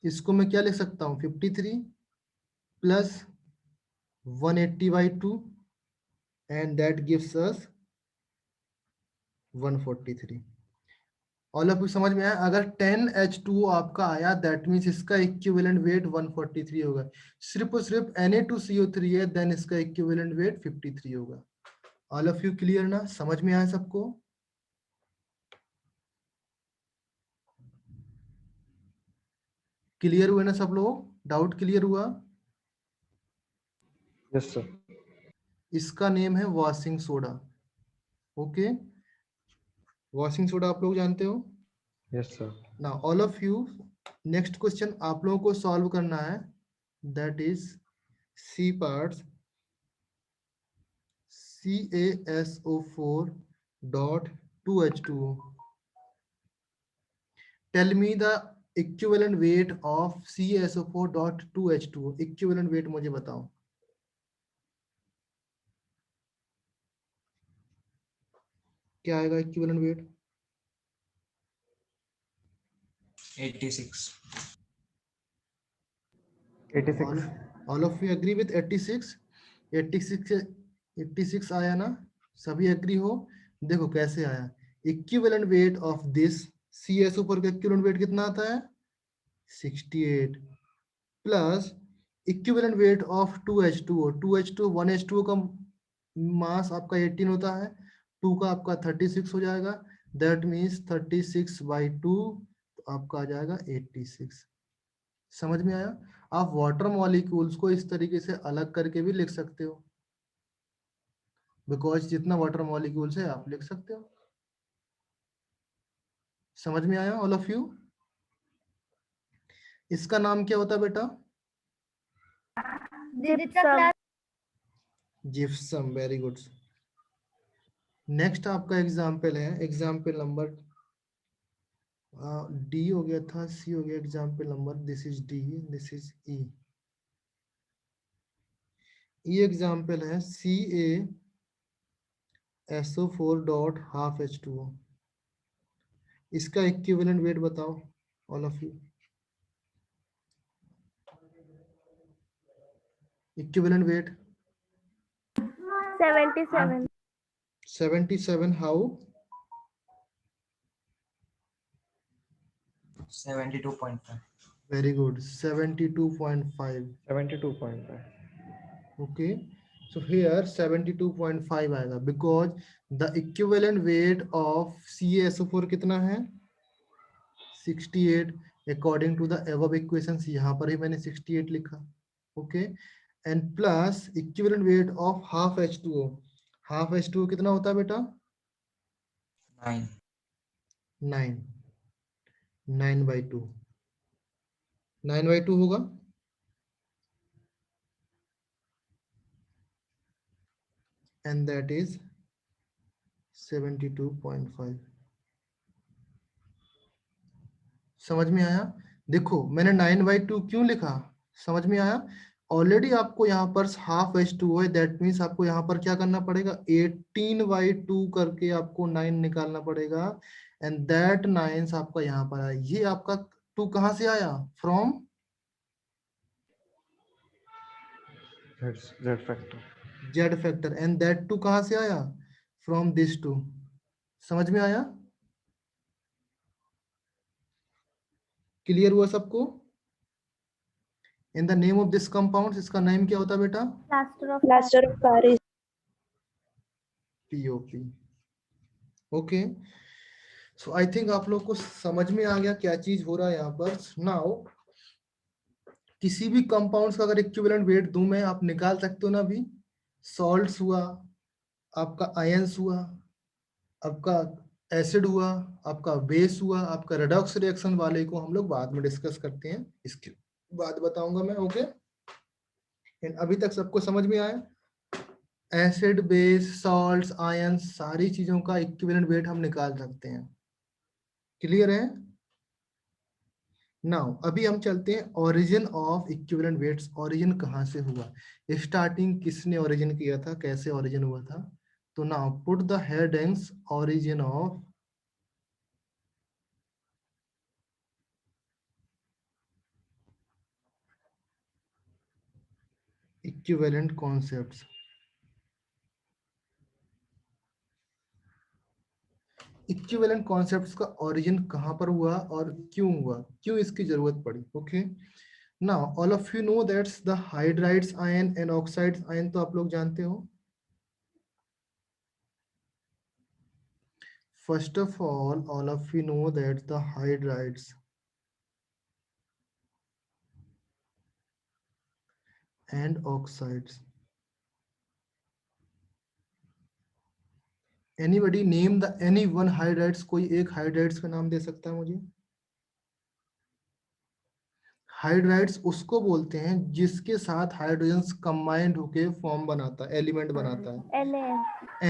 इसको मैं क्या लिख सकता हूँ? 53 plus 180/2 and that gives us 143। All of you समझ में आया? अगर 10H2O आपका आया दैट मीन्स इसका इक्विवेलेंट वेट 143 होगा। सिर्फ और सिर्फ Na2CO3 है, देन इसका इक्विवेलेंट वेट 53 होगा। ऑल ऑफ यू क्लियर ना? समझ में आया सबको? क्लियर हुए ना सब लोग? डाउट क्लियर हुआ? Yes sir. इसका नेम है washing soda. Okay, washing soda आप लोग जानते हो। Yes sir. Now all of you, next question आप लोगों को सॉल्व करना है, that is C parts CaSO4 dot 2H2O. Tell me the equivalent weight of CaSO4 dot 2H2O. Equivalent weight मुझे बताओ, क्या आएगा equivalent weight? 86। 86। All of you agree with 86? 86 आया ना? सभी एग्री हो? देखो कैसे आया। Equivalent weight of this CaSO4 का इक्विवेलेंट वेट कितना आता है? 68 plus equivalent weight of 2H2O। 2H2O 1H2O का मास आपका 18 होता है, 2 का आपका 36 हो जाएगा, दैट मीन्स 36/2, तो आपका आ जाएगा 86। समझ में आया? आप वाटर मॉलिक्यूल्स को इस तरीके से अलग करके भी लिख सकते हो, बिकॉज जितना वाटर मॉलिक्यूल्स है आप लिख सकते हो। समझ में आया ऑल ऑफ यू? इसका नाम क्या होता है बेटा? Gypsum. Gypsum, very good. Next आपका एग्जाम्पल है, एग्जाम्पल नंबर डी हो गया था, सी हो गया, example number, this is D, this is E. ये एग्जाम्पल है CaSO4 डॉट हाफ H2O। इसका इक्विवेलेंट वेट बताओ all of you. Equivalent weight 77। 77, how? 72.5। Very good, 72.5। 72.5। okay, so here 72.5 आएगा, because the equivalent weight of CaSO4 कितना है? 68, according to the above equations। यहाँ पर ही मैंने 68 लिखा। okay, and plus equivalent weight of half H2O। half H2O कितना होता है बेटा? 9। 9, 9/2, 9/2 होगा। and that is 72.5। समझ में आया? देखो मैंने 9/2 क्यों लिखा, समझ में आया? ऑलरेडी आपको यहाँ पर हाफ H2O है, दैट मीन्स आपको यहाँ पर क्या करना पड़ेगा, 18/2 करके आपको 9 निकालना पड़ेगा, एंड दैट 9 आपका यहाँ पर आया। ये आपका 2 कहाँ से आया, from Z factor. Z factor, and that 2 कहाँ से आया, फ्रॉम दिस 2। समझ में आया, क्लियर हुआ सबको। In the name of this compound, इसका नेम क्या होता है बेटा, Plaster of Paris. POP। Okay, so I think आप लोग को समझ में आ गया क्या चीज हो रहा है यहाँ पर। नाउ किसी भी कंपाउंड्स का अगर इक्विवेलेंट वेट दूं मैं, आप निकाल सकते हो ना अभी। सॉल्ट्स हुआ, आपका आयंस हुआ, आपका एसिड हुआ, आपका बेस हुआ, आपका रेडॉक्स रिएक्शन वाले को हम लोग बाद में डिस्कस करते हैं, इसके बाद बताऊंगा मैं। ओके, अभी तक सबको समझ में आया, एसिड बेस सॉल्ट्स आयंस सारी चीजों का इक्विवेलेंट वेट हम निकाल सकते हैं, क्लियर है। नाउ अभी हम चलते हैं origin of equivalent weights, origin कहाँ से हुआ, स्टार्टिंग किसने ओरिजिन किया था, कैसे ओरिजिन हुआ था। तो now put the headings, origin of equivalent concepts. Equivalent concepts का ओरिजिन कहाँ पर हुआ और क्यों हुआ, क्यों इसकी जरूरत पड़ी। Okay, now all of you know that's the hydrides ion and oxides ion, तो आप लोग जानते हो। First of all of you know that the hydrides and oxides, anybody name the any one hydrides, कोई एक हाइड्राइड्स का नाम दे सकता है मुझे। हाइड्राइड्स उसको बोलते हैं जिसके साथ हाइड्रोजन्स कंबाइंड होके फॉर्म बनाता है, एलिमेंट बनाता है,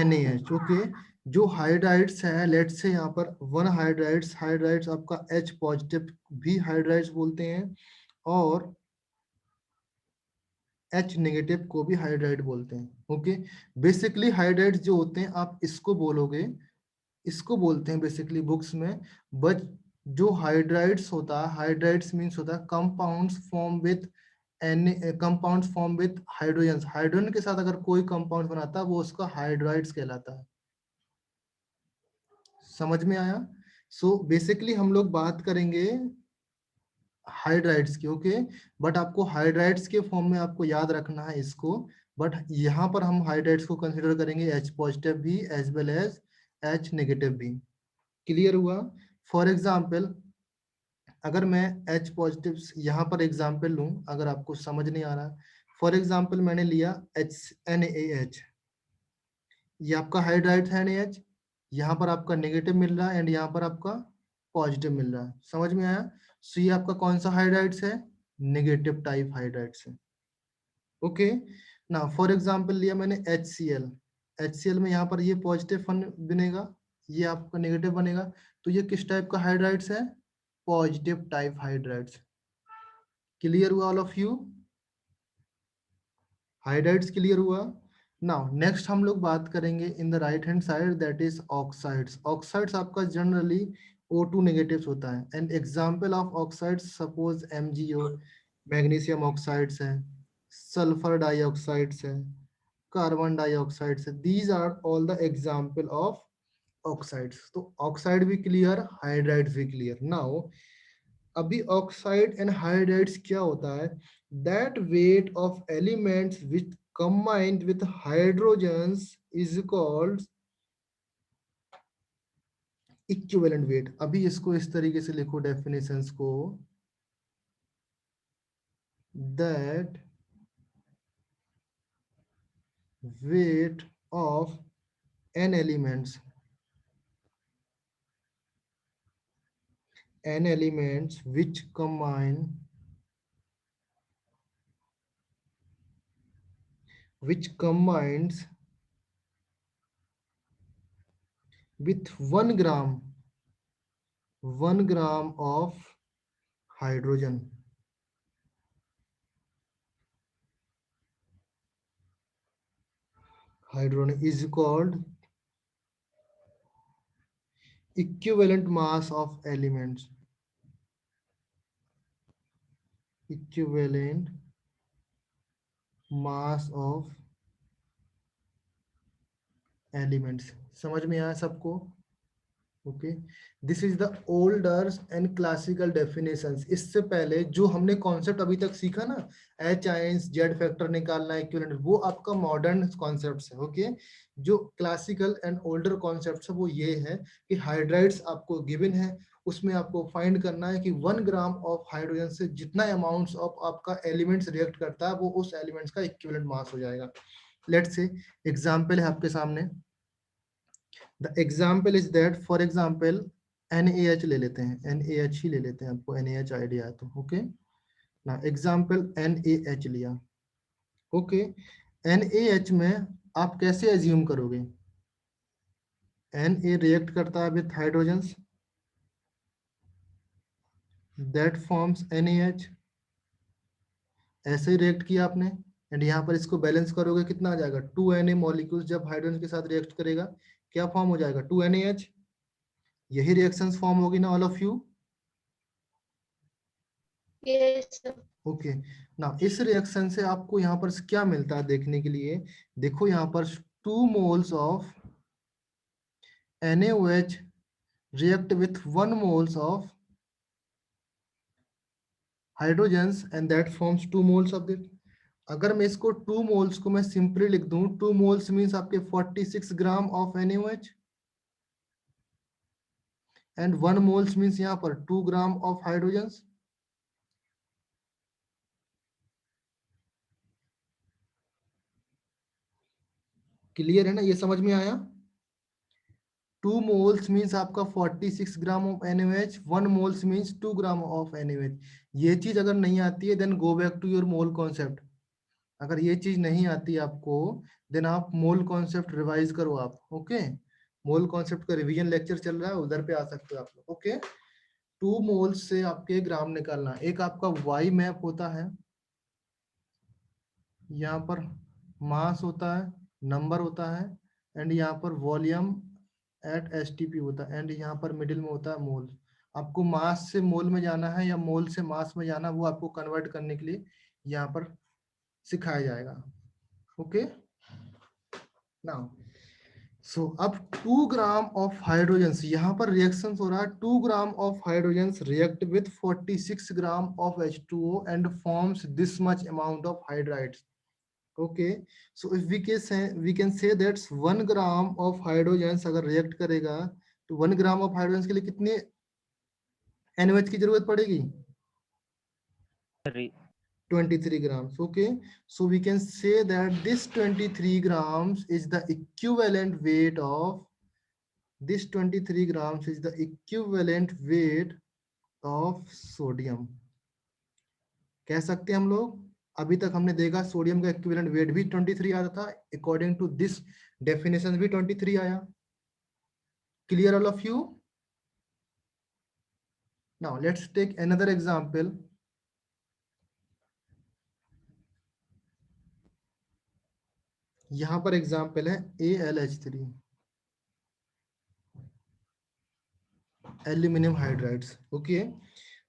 NaH। ओके, जो हाइड्राइड्स है, लेट्स से यहाँ पर वन हाइड्राइड्स, हाइड्राइड्स आपका H पॉजिटिव भी हाइड्राइड्स बोलते हैं, और H नेगेटिव को भी हाइड्राइड बोलते हैं। ओके, बेसिकली हाइड्राइड्स जो होते हैं आप इसको बोलोगे, इसको बोलते हैं बेसिकली बुक्स में, बट जो हाइड्राइड्स होता है, हाइड्राइड्स मींस होता है compounds form with compounds form with hydrogen, hydrogen के साथ अगर कोई कंपाउंड बनाता है वो उसका हाइड्राइड्स कहलाता है। समझ में आया। सो बेसिकली हम लोग बात करेंगे हाइड्राइड्स की। ओके, बट आपको हाइड्राइड्स के फॉर्म में आपको याद रखना है इसको, बट यहाँ पर हम हाइड्राइड्स को कंसीडर करेंगे H पॉजिटिव भी as well as H negative भी। क्लियर हुआ। फॉर एग्जाम्पल अगर मैं H पॉजिटिव यहाँ पर एग्जाम्पल लूँ, अगर आपको समझ नहीं आ रहा, फॉर एग्जाम्पल मैंने लिया NaH, ये आपका हाइड्राइड है NaH, यहाँ पर आपका नेगेटिव मिल रहा है एंड यहाँ पर आपका पॉजिटिव मिल रहा है। समझ में आया। सो ये आपका कौन सा हाइड्राइड्स है, नेगेटिव टाइप हाइड्राइड्स है। ओके, ना फॉर एग्जांपल लिया मैंने HCl, HCl में यहाँ पर ये पॉजिटिव बनेगा, ये आपका नेगेटिव बनेगा, तो ये किस टाइप का हाइड्राइड्स है, पॉजिटिव टाइप हाइड्राइड्स। क्लियर हुआ all of you, hydrides clear हुआ। नाउ नेक्स्ट हम लोग बात करेंगे in the right hand side, that is oxides. Oxides आपका जनरली O2 नेगेटिव होता है, and example of oxides suppose MgO, magnesium oxides है, सल्फर डाइऑक्साइड्स है, कार्बन डाइऑक्साइड्स है, these are all the example of oxides. तो oxide भी clear, hydrides भी clear. Now अभी ऑक्साइड एंड हाइड्राइड्स क्या होता है, that weight of elements which combined with hydrogens is called equivalent weight। अभी इसको इस तरीके से लिखो डेफिनेशंस को, that weight of n elements which combines with 1 gram of hydrogen, hydrogen is called equivalent mass of elements. Equivalent mass of elements. समझ में आया सबको? Okay, this is the older and classical definitions. इससे पहले जो हमने concept अभी तक सीखा ना, एच आयंस, जेड फैक्टर निकालना, इक्विवेलेंट, वो आपका मॉडर्न कॉन्सेप्ट्स है। ओके, जो क्लासिकल एंड ओल्डर कॉन्सेप्ट्स है वो ये है कि हाइड्राइड्स आपको गिवन है, उसमें आपको फाइंड करना है कि 1 ग्राम ऑफ हाइड्रोजन से जितना अमाउंट्स ऑफ आपका एलिमेंट्स रिएक्ट करता है वो उस एलिमेंट्स का इक्विवेलेंट मास हो जाएगा। लेट्स से एग्जांपल है आपके सामने। The example is that, for example, NaH ले लेते हैं, NaH ही ले लेते हैं, आपको NaH आइडिया है तो। ओके ना, एग्जाम्पल NaH लिया। ओके, NaH में आप कैसे एज्यूम करोगे? Na रिएक्ट करता है with hydrogens, that forms NaH। ऐसे ही रिएक्ट किया आपने, एंड यहाँ पर इसको बैलेंस करोगे, कितना आ जाएगा? 2Na मॉलिक्यूल्स जब हाइड्रोजन के साथ रिएक्ट करेगा क्या फॉर्म हो जाएगा? 2NaH। यही रिएक्शंस फॉर्म होगी ना all of you? Yes, sir. Okay ना, इस रिएक्शन से आपको यहाँ पर क्या मिलता है देखने के लिए? देखो यहाँ पर 2 moles of NaOH react with 1 moles of hydrogens and that forms 2 moles of it. अगर मैं इसको 2 moles को मैं सिंपली लिख दूं, 2 moles मीन्स आपके 46 gram of NaOH and 1 moles means यहाँ पर 2 ग्राम ऑफ हाइड्रोजन्स। क्लियर है ना, ये समझ में आया? 2 moles मीन्स आपका 46 gram of NaOH, 1 moles means 2 gram of NaOH। ये चीज अगर नहीं आती है then go back to your mole concept. अगर ये चीज नहीं आती आपको देन आप मोल कॉन्सेप्ट रिवाइज करो आप। ओके, मोल कॉन्सेप्ट का रिवीजन लेक्चर चल रहा है, उधर पे आ सकते हो आप लोग। ओके, 2 मोल्स से आपके ग्राम निकालना। एक आपका वाई मैप होता है, यहाँ पर मास होता है, नंबर होता है, एंड यहाँ पर वॉल्यूम एट एसटीपी होता है, एंड यहाँ पर मिडिल में होता है मोल। आपको मास से मोल में जाना है या मोल से मास में जाना, वो आपको कन्वर्ट करने के लिए यहाँ पर सिखाया जाएगा। ओके नाउ, सो अब 2 ग्राम ऑफ हाइड्रोजन्स, यहाँ पर रिएक्शन हो रहा है। 2 gram of hydrogens react with 46 gram of H2O and forms this much amount of hydrides. Okay, so if we can say that's 1 gram of hydrogens अगर react करेगा तो 1 gram of hydrogens के लिए कितने NaOH की जरूरत पड़ेगी? 23 grams. Okay, so we can say that this 23 grams is the equivalent weight of sodium. कह सकते हैं हम लोग, अभी तक हमने देखा सोडियम का इक्विवेलेंट वेट भी 23 आता था, अकॉर्डिंग टू दिस डेफिनेशन भी 23 आया। Clear all of you? Now let's take another example. यहां पर एग्जांपल है AlH3, एल्यूमिनियम हाइड्राइड्स। ओके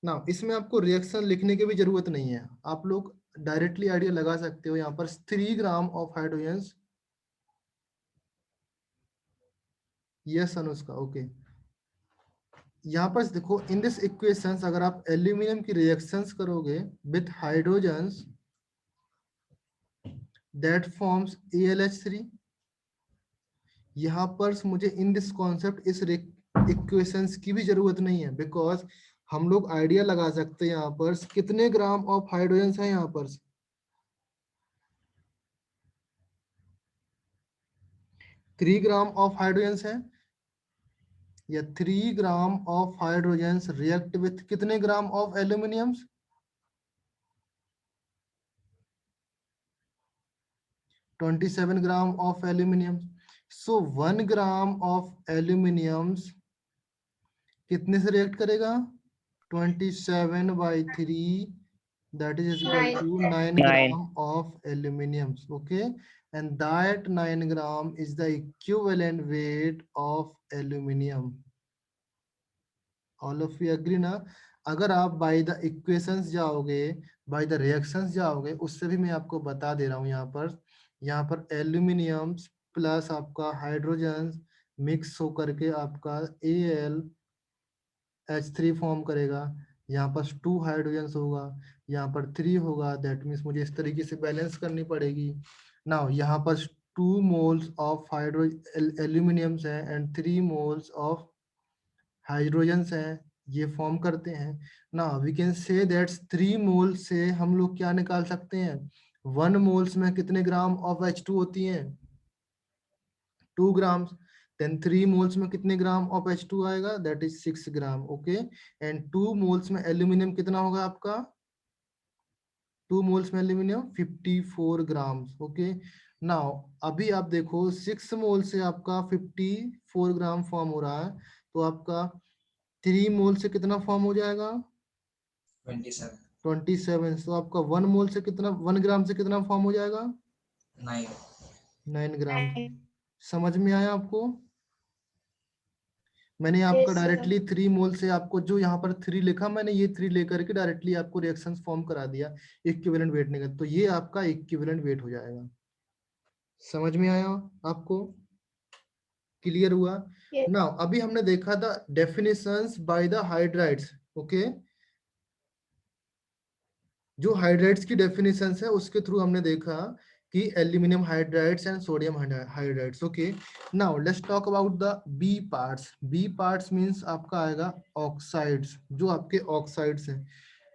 ना, इसमें आपको रिएक्शन लिखने की भी जरूरत नहीं है, आप लोग डायरेक्टली आइडिया लगा सकते हो। यहाँ पर 3 gram of hydrogens, yes Anushka. Okay, यहाँ पर देखो इन दिस इक्वेशंस, अगर आप एल्यूमिनियम की रिएक्शंस करोगे with hydrogens that forms AlH3। यहाँ पर मुझे इन दिस कॉन्सेप्ट इस इक्वेशंस की भी जरूरत नहीं है, बिकॉज हम लोग आइडिया लगा सकते हैं यहाँ पर कितने ग्राम ऑफ हाइड्रोजन्स है। यहाँ पर 3 ग्राम ऑफ हाइड्रोजन्स है, या 3 gram of hydrogens react with कितने gram of aluminiums? 27 gram of aluminium. So 1 gram of aluminiums कितने से रिएक्ट करेगा? 27/3, that is equal to 9 gram of aluminium. Okay, and that 9 gram is the equivalent weight of aluminium. All of you agree ना? अगर आप by the equations जाओगे, by the reactions जाओगे, उससे भी मैं आपको बता दे रहा हूँ यहाँ पर एल्यूमिनियम प्लस आपका हाइड्रोजन मिक्स होकर के आपका AlH3 फॉर्म करेगा। यहाँ पर 2 हाइड्रोजन होगा, यहाँ पर 3 होगा। दैट मीन्स मुझे इस तरीके से बैलेंस करनी पड़ेगी। नाउ यहाँ पर 2 मोल्स ऑफ हाइड्रो एल्यूमिनियम्स है एंड 3 मोल्स ऑफ हाइड्रोजन्स हैं, ये फॉर्म करते हैं ना। वी कैन से दैट 3 मोल से हम लोग क्या निकाल सकते हैं, 1 मोल्स में कितने ग्राम ऑफ H2 होती हैं, 2 ग्राम। देन 3 मोल्स में कितने ग्राम ऑफ H2 आएगा, that is 6 gram. Okay, and 2 moles में एल्यूमिनियम कितना होगा आपका, 2 मोल्स में एल्यूमिनियम 54 ग्राम। ओके, नाउ अभी आप देखो 6 मोल से आपका 54 ग्राम फॉर्म हो रहा है, तो आपका 3 मोल से कितना फॉर्म हो जाएगा, 27. 27। तो आपका 1 मोल से कितना, 1 ग्राम से कितना फॉर्म हो जाएगा, 9. 9 ग्राम। समझ में आया आपको? मैंने आपका Yes, sir. डायरेक्टली 3 मोल से आपको जो यहाँ पर 3 लिखा, मैंने ये 3 लेकर के डायरेक्टली आपको रिएक्शंस फॉर्म करा दिया इक्विवेलेंट वेट निकल, तो ये आपका इक्विवेलेंट वेट हो जाएगा। समझ में आया आपको? क्लियर हुआ? Yes. नाउ अभी हमने देखा था definitions by the hydrides. Okay, जो हाइड्राइड्स की डेफिनेशंस है उसके थ्रू हमने देखा कि aluminium hydrides and sodium hydrides. Okay, now let's talk about the B parts. B parts means आपका आएगा ऑक्साइड्स, जो आपके ऑक्साइड्स हैं।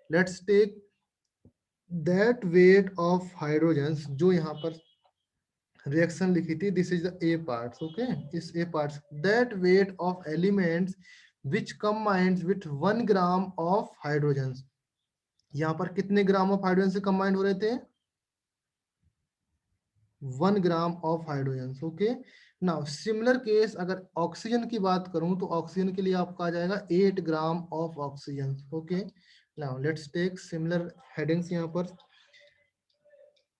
Let's take that weight of hydrogens, जो यहाँ पर रिएक्शन लिखी थी, this is the A parts. Okay, इस A parts that weight of elements which combined with 1 gram of hydrogens. यहाँ पर कितने ग्राम ऑफ हाइड्रोजन से कंबाइंड हो रहे थे, 1 gram of hydrogen. Okay, now similar case अगर ऑक्सीजन की बात करूं तो ऑक्सीजन के लिए आपका आ जाएगा 8 gram of oxygen. Okay, now let's take similar headings. यहाँ पर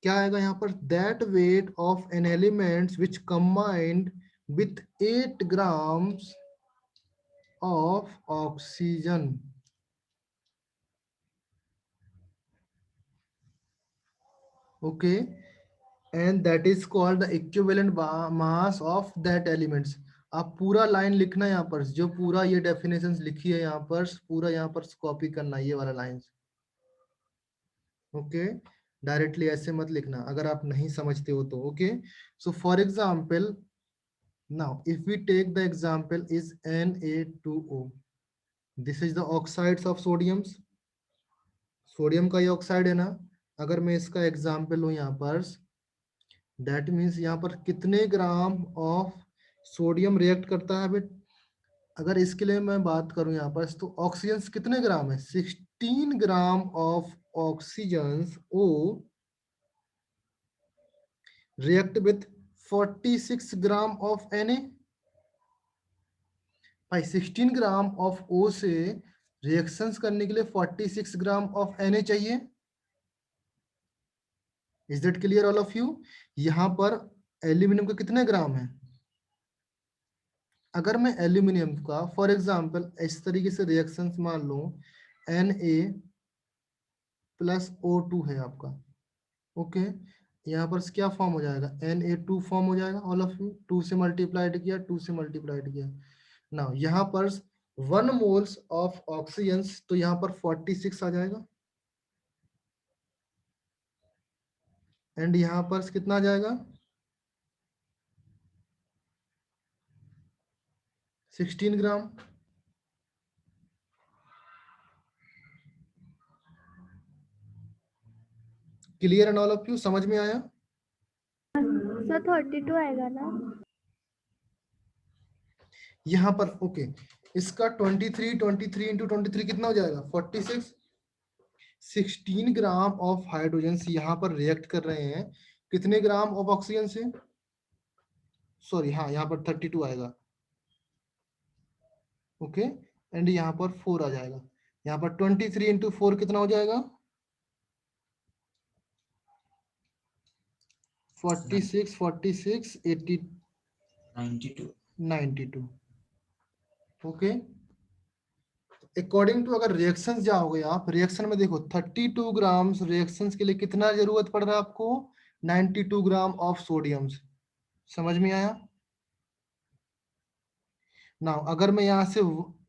क्या आएगा, यहाँ पर that weight of an elements which combined with 8 grams of oxygen. Okay, and that is called the equivalent mass of that elements। आप पूरा line लिखना है यहाँ पर, जो पूरा ये डेफिनेशंस लिखी है यहाँ पर, पूरा यहाँ पर कॉपी करना है ये वाला लाइंस। ओके, डायरेक्टली ऐसे मत लिखना अगर आप नहीं समझते हो तो। Okay, so for example now if we take the example is Na2O, this is the oxides of sodiums. Sodium का ये ऑक्साइड है ना। अगर मैं इसका एग्जांपल लूं यहाँ पर, दैट मीन्स यहाँ पर कितने ग्राम ऑफ सोडियम रिएक्ट करता है बेट। अगर इसके लिए मैं बात करूं यहाँ पर, तो ऑक्सीजन कितने ग्राम है, 16 gram of oxygen O react with 46 gram of Na। भाई 16 ग्राम ऑफ O से रिएक्शंस करने के लिए 46 ग्राम ऑफ Na चाहिए। Is that clear all of you? यहाँ पर एल्यूमिनियम का कितने ग्राम है, अगर मैं एल्यूमिनियम का फॉर एग्जांपल इस तरीके से रिएक्शंस मान लो, Na प्लस O2 है आपका। ओके, यहाँ पर क्या फॉर्म हो जाएगा, Na2 फॉर्म हो जाएगा। ऑल ऑफ यू 2 से मल्टीप्लाइड किया, 2 से मल्टीप्लाइड किया। नाउ यहाँ पर 1 मोल्स ऑफ ऑक्सीजन, तो यहाँ पर 46 आ जाएगा, एंड यहाँ पर कितना आ जाएगा, 16 gram. Clear and all of you, समझ में आया? सर 32 आएगा ना? यहाँ पर ओके, इसका 23 इंटू 23 कितना हो जाएगा, 46। 16 ग्राम ऑफ हाइड्रोजन यहाँ पर रिएक्ट कर रहे हैं कितने ग्राम ऑफ ऑक्सीजन से, सॉरी हाँ यहाँ पर 32 आएगा। ओके, एंड यहाँ पर 4 आ जाएगा। यहाँ पर 23 इंटू 4 कितना हो जाएगा, 46 46 80 92. 92। ओके, अकॉर्डिंग टू अगर रिएक्शंस जाओगे आप, रिएक्शन में देखो 32 ग्राम रिएक्शंस के लिए कितना जरूरत पड़ रहा है आपको, 92 ग्राम ऑफ सोडियम। समझ में आया ना? अगर मैं यहां से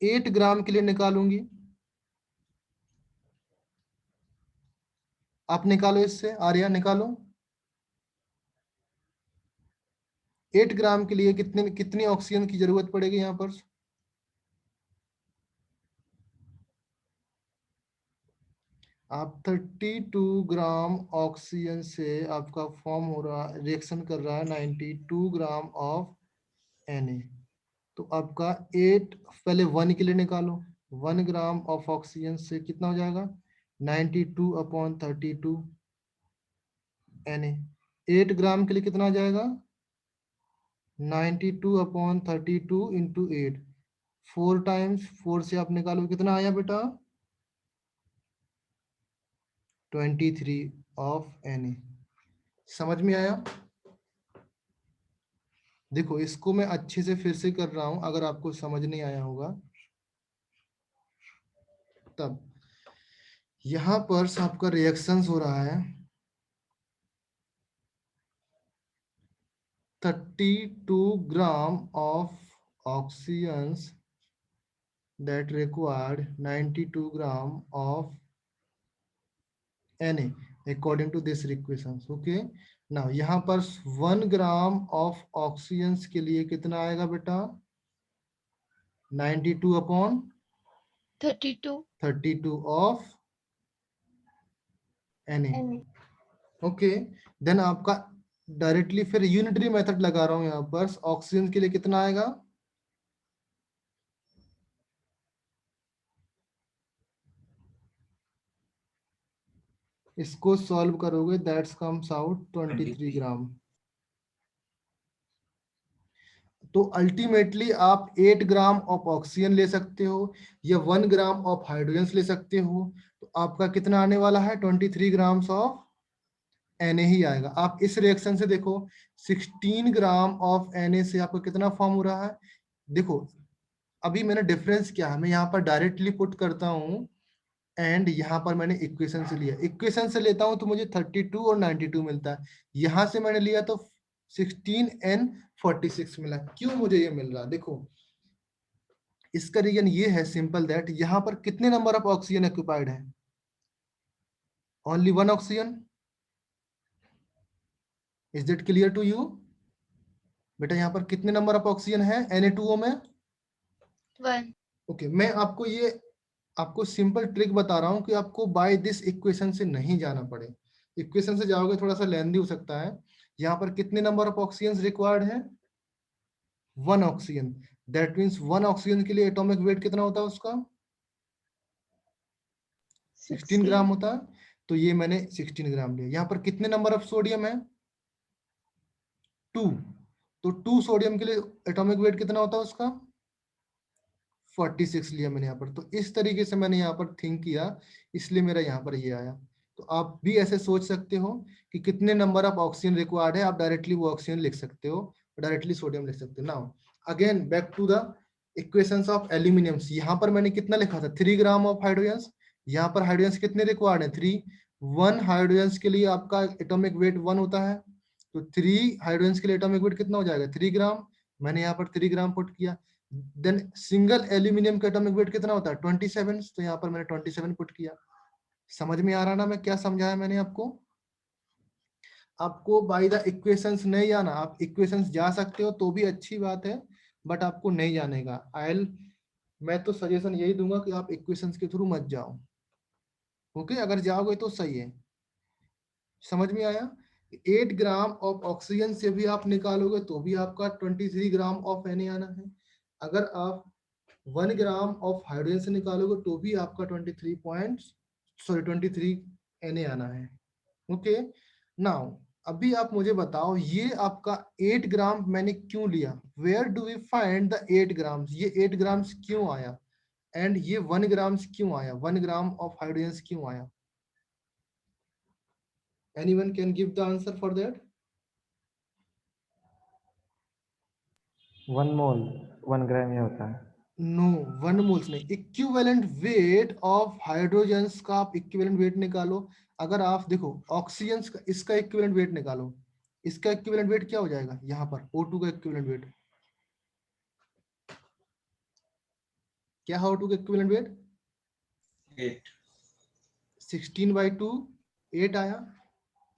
8 ग्राम के लिए निकालूंगी, आप निकालो इससे, आर्या निकालो। 8 ग्राम के लिए कितने कितनी ऑक्सीजन की जरूरत पड़ेगी यहाँ पर? आप 32 ग्राम ऑक्सीजन से आपका फॉर्म हो रहा, रिएक्शन कर रहा है 92 ग्राम ऑफ Na। तो आपका 8, पहले 1 के लिए निकालो। 1 ग्राम ऑफ ऑक्सीजन से कितना हो जाएगा, 92/32 Na। 8 ग्राम के लिए कितना आ जाएगा, 92/32 इंटू 8, 4 टाइम्स 4 से आप निकालो, कितना आया बेटा, 23 ऑफ Na। समझ में आया? देखो इसको मैं अच्छे से फिर से कर रहा हूं, अगर आपको समझ नहीं आया होगा तब। यहां पर आपका रिएक्शंस हो रहा है 32 gram of oxygen that required 92 gram of Na according to this equations. Okay, now यहाँ पर 1 ग्राम ऑफ ऑक्सीजन के लिए कितना आएगा बेटा, 92/32 ऑफ Na। ओके, देन आपका डायरेक्टली फिर यूनिटरी मेथड लगा रहा हूं यहाँ पर, ऑक्सीजन के लिए कितना आएगा, इसको सॉल्व करोगे दैट्स कम्स आउट 23 ग्राम। तो अल्टीमेटली आप 8 ग्राम ऑफ ऑक्सीजन ले सकते हो या 1 ग्राम ऑफ हाइड्रोजन ले सकते हो। तो आपका कितना आने वाला है, 23 ग्राम्स ऑफ Na ही आएगा। आप इस रिएक्शन से देखो 16 ग्राम ऑफ Na से आपका कितना फॉर्म हो रहा है। देखो अभी मैंने डिफरेंस क्या है, मैं यहाँ पर डायरेक्टली पुट करता हूँ एंड यहाँ पर मैंने इक्वेशन से लिया, इक्वेशन से लेता हूँ तो मुझे 32 और 92 मिलता है। यहाँ से मैंने लिया तो 16N46 मिला। क्यों मुझे ये मिल रहा है, देखो इसका रीजन ये है सिंपल दैट यहाँ पर कितने नंबर ऑफ ऑक्सीजन ऑक्युपाइड है, only 1 oxygen. Is that clear to you बेटा? यहाँ पर कितने नंबर ऑफ ऑक्सीजन है Na2O में, 1। ओके। मैं आपको सिंपल ट्रिक बता रहा हूँ कि आपको बाय दिस इक्वेशन से नहीं जाना पड़े। इक्वेशन से जाओगे थोड़ा सा लेंदी हो सकता है। यहाँ पर कितने नंबर ऑफ ऑक्सीजन रिक्वायर्ड है, 1 ऑक्सीजन। दैट मीन्स 1 ऑक्सीजन के लिए एटॉमिक वेट कितना होता है उसका, 16 ग्राम होता है। तो ये मैंने 16 ग्राम लिया। यहाँ पर कितने नंबर ऑफ सोडियम है, 2। तो 2 सोडियम के लिए एटॉमिक वेट कितना होता है उसका, 46 लिया मैंने यहाँ पर। तो इस तरीके से मैंने यहाँ पर थिंक किया, इसलिए मेरा यहाँ पर ये आया। तो आप भी ऐसे सोच सकते हो कि कितने नंबर ऑफ ऑक्सीजन रिक्वायर्ड है, आप डायरेक्टली वो ऑक्सीजन लिख सकते हो, डायरेक्टली सोडियम लिख सकते हो। Now again back to the equations of aluminium. यहाँ पर मैंने कितना लिखा था, 3 ग्राम ऑफ हाइड्रोजन। यहाँ पर हाइड्रोजन कितने रिक्वायर्ड है, 3। 1 हाइड्रोजन के लिए आपका एटॉमिक वेट 1 होता है, तो 3 हाइड्रोजन के लिए एटॉमिक वेट कितना हो जाएगा, 3 ग्राम। मैंने यहाँ पर 3 ग्राम पुट किया। देन सिंगल एल्यूमिनियम का एटॉमिक वेट कितना होता है, 27। तो यहाँ पर मैंने 27 पुट किया। समझ में आ रहा ना मैं क्या समझाया मैंने आपको? आपको बाय द इक्वेशंस नहीं जाना, आप इक्वेशंस जा सकते हो तो भी अच्छी बात है, बट आपको नहीं जाने का। मैं तो सजेशन यही दूंगा कि आप इक्वेशंस के थ्रू मत जाओ। ओके, अगर जाओगे तो सही है। समझ में आया? 8 ग्राम ऑफ ऑक्सीजन से भी आप निकालोगे तो भी आपका 23 ग्राम ऑफ Na आना है। अगर आप 1 ग्राम ऑफ हाइड्रोजन से निकालोगे तो भी आपका 23 Na आना है। ओके, नाउ अभी आप मुझे बताओ ये आपका 8 ग्राम मैंने क्यों लिया, where do we find the 8 grams, ये 8 ग्राम्स क्यों आया एंड ये 1 ग्राम्स क्यों आया, 1 ग्राम ऑफ हाइड्रोजन क्यों आया? Anyone can give the answer for that? 1 मोल 1 ग्राम ही होता है। नो, 1 मोल्स नहीं, इक्विवेलेंट वेट ऑफ हाइड्रोजन्स का आप इक्विवेलेंट वेट निकालो। अगर आप देखो ऑक्सीजन का, इसका इक्विवेलेंट वेट निकालो, इसका इक्विवेलेंट वेट क्या हो जाएगा यहाँ पर, O2 का इक्विवेलेंट वेट क्या है, O2 का इक्विवेलेंट वेट 8. 16/2, 8 आया।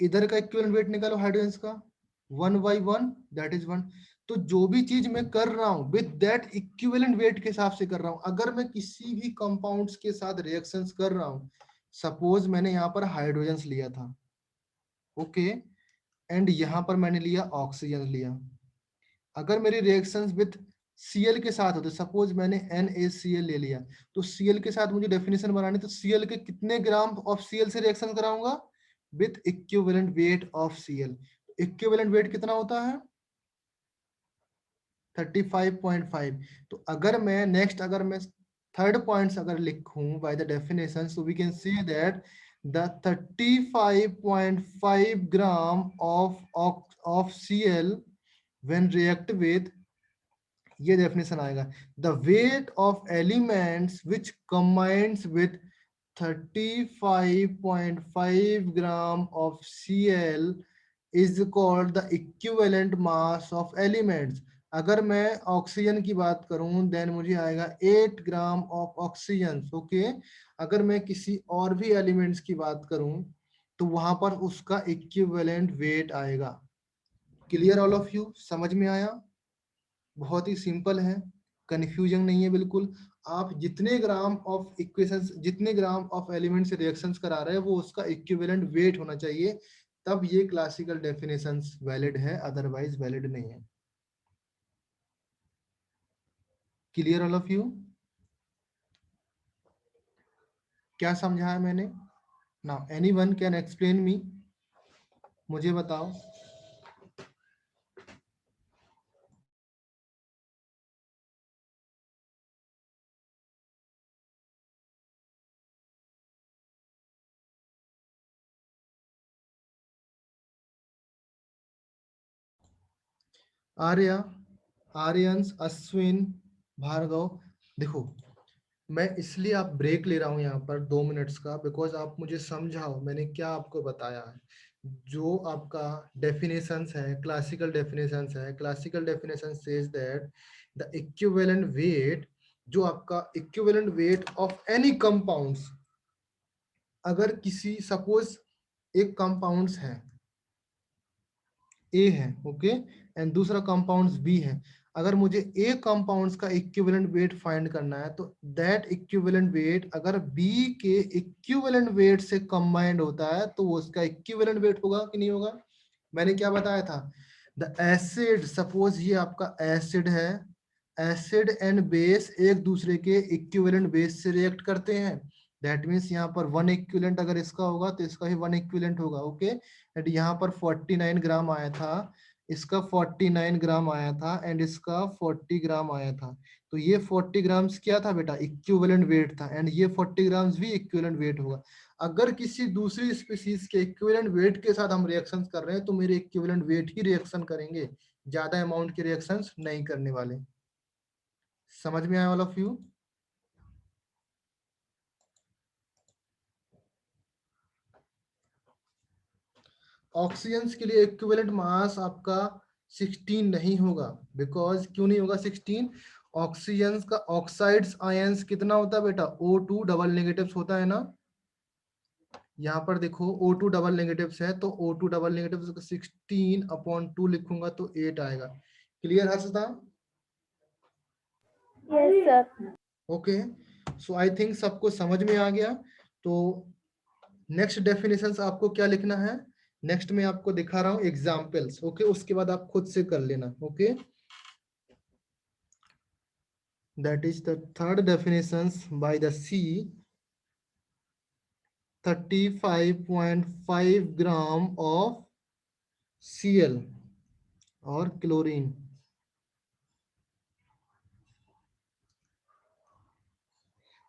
इधर का इक्विवेलेंट वेट निकालो हाइड्रोजन का, 1/1, दैट इज 1। तो जो भी चीज मैं कर रहा हूं विद दैट इक्विवेलेंट वेट के हिसाब से कर रहा हूं। अगर मैं किसी भी कंपाउंड्स के साथ रिएक्शंस कर रहा हूं, सपोज मैंने यहाँ पर हाइड्रोजन लिया था, ओके, एंड यहाँ पर मैंने लिया ऑक्सीजन लिया। अगर मेरी रिएक्शंस विद Cl के साथ होते, सपोज मैंने NaCl ले लिया, तो Cl के साथ मुझे डेफिनेशन बनानी, तो Cl के कितने ग्राम ऑफ Cl से रिएक्शन कराऊंगा, with equivalent weight of Cl। Equivalent weight कितना होता है 35.5। तो अगर मैं नेक्स्ट, अगर मैं थर्ड पॉइंट्स अगर लिखूं by the definition, so we can see that the 35.5 gram of Cl when react with, ये डेफिनेशन आएगा, the weight of elements which combines with 35.5 gram of Cl is called the equivalent mass of elements। अगर मैं oxygen की बात करूं then मुझे आएगा 8 gram of oxygen, okay. अगर मैं किसी और भी एलिमेंट्स की बात करूं तो वहां पर उसका इक्विवेलेंट वेट आएगा। क्लियर ऑल ऑफ यू, समझ में आया? बहुत ही सिंपल है, कंफ्यूजन नहीं है बिल्कुल। आप जितने ग्राम ऑफ इक्वेशंस, जितने ग्राम ऑफ एलिमेंट से रिएक्शंस करा रहे हैं वो उसका इक्विवेलेंट वेट होना चाहिए, तब ये क्लासिकल डेफिनेशंस वैलिड है, अदरवाइज वैलिड नहीं है। Clear all of you? क्या समझाया मैंने? Now anyone can explain me, मुझे बताओ। आर्या, आर्यंस, अश्विन, भार्गव, देखो मैं इसलिए आप ब्रेक ले रहा हूं यहाँ पर 2 मिनट्स का, बिकॉज आप मुझे समझाओ मैंने क्या आपको बताया है। जो आपका डेफिनेशंस है, क्लासिकल डेफिनेशंस है, classical definition says that the equivalent wait, जो आपका equivalent weight of any compounds, अगर किसी सपोज एक कंपाउंड्स है ए है, ओके, एंड दूसरा कंपाउंड्स बी है, अगर मुझे ए कंपाउंड्स का इक्विवेलेंट वेट फाइंड करना है तो दैट इक्विवेलेंट वेट अगर बी के इक्विवेलेंट वेट से कंबाइंड होता है तो वो उसका इक्विवेलेंट वेट होगा कि नहीं होगा? मैंने क्या बताया था, द एसिड, सपोज ये आपका एसिड है, एसिड एंड बेस एक दूसरे के इक्विवेलेंट बेस से रिएक्ट करते हैं, दैट मीन्स यहाँ पर 1 इक्विवेलेंट अगर इसका होगा तो इसका ही 1 इक्विवेलेंट होगा, ओके। एंड यहाँ पर 49 ग्राम आया था, इसका 49 ग्राम आया था, एंड इसका 40 ग्राम आया था। तो ये 40 ग्राम्स क्या था बेटा, इक्विवेलेंट वेट था, एंड ये 40 ग्राम्स भी इक्विवेलेंट वेट होगा। अगर किसी दूसरी स्पीसीज के इक्विवेलेंट वेट के साथ हम रिएक्शंस कर रहे हैं तो मेरे इक्विवेलेंट वेट ही रिएक्शन करेंगे, ज्यादा अमाउंट के रिएक्शंस नहीं करने वाले। समझ में आया ऑल ऑफ यू? ऑक्सीजन के लिए इक्विवेलेंट मास आपका 16 नहीं होगा, बिकॉज क्यों नहीं होगा 16? ऑक्सीजन का ऑक्साइड्स आयंस कितना होता है बेटा, O2 डबल नेगेटिव्स होता है ना। यहाँ पर देखो O2 डबल नेगेटिव्स है, तो O2 डबल नेगेटिव 16/2 लिखूंगा तो 8 आएगा। Clear Harshada? Yes sir. Okay, so I think सबको समझ में आ गया। तो नेक्स्ट डेफिनेशंस आपको क्या लिखना है, नेक्स्ट में आपको दिखा रहा हूं एग्जाम्पल्स, ओके, उसके बाद आप खुद से कर लेना, okay. That is the third definitions by the C, 35.5 gram of Cl और क्लोरीन।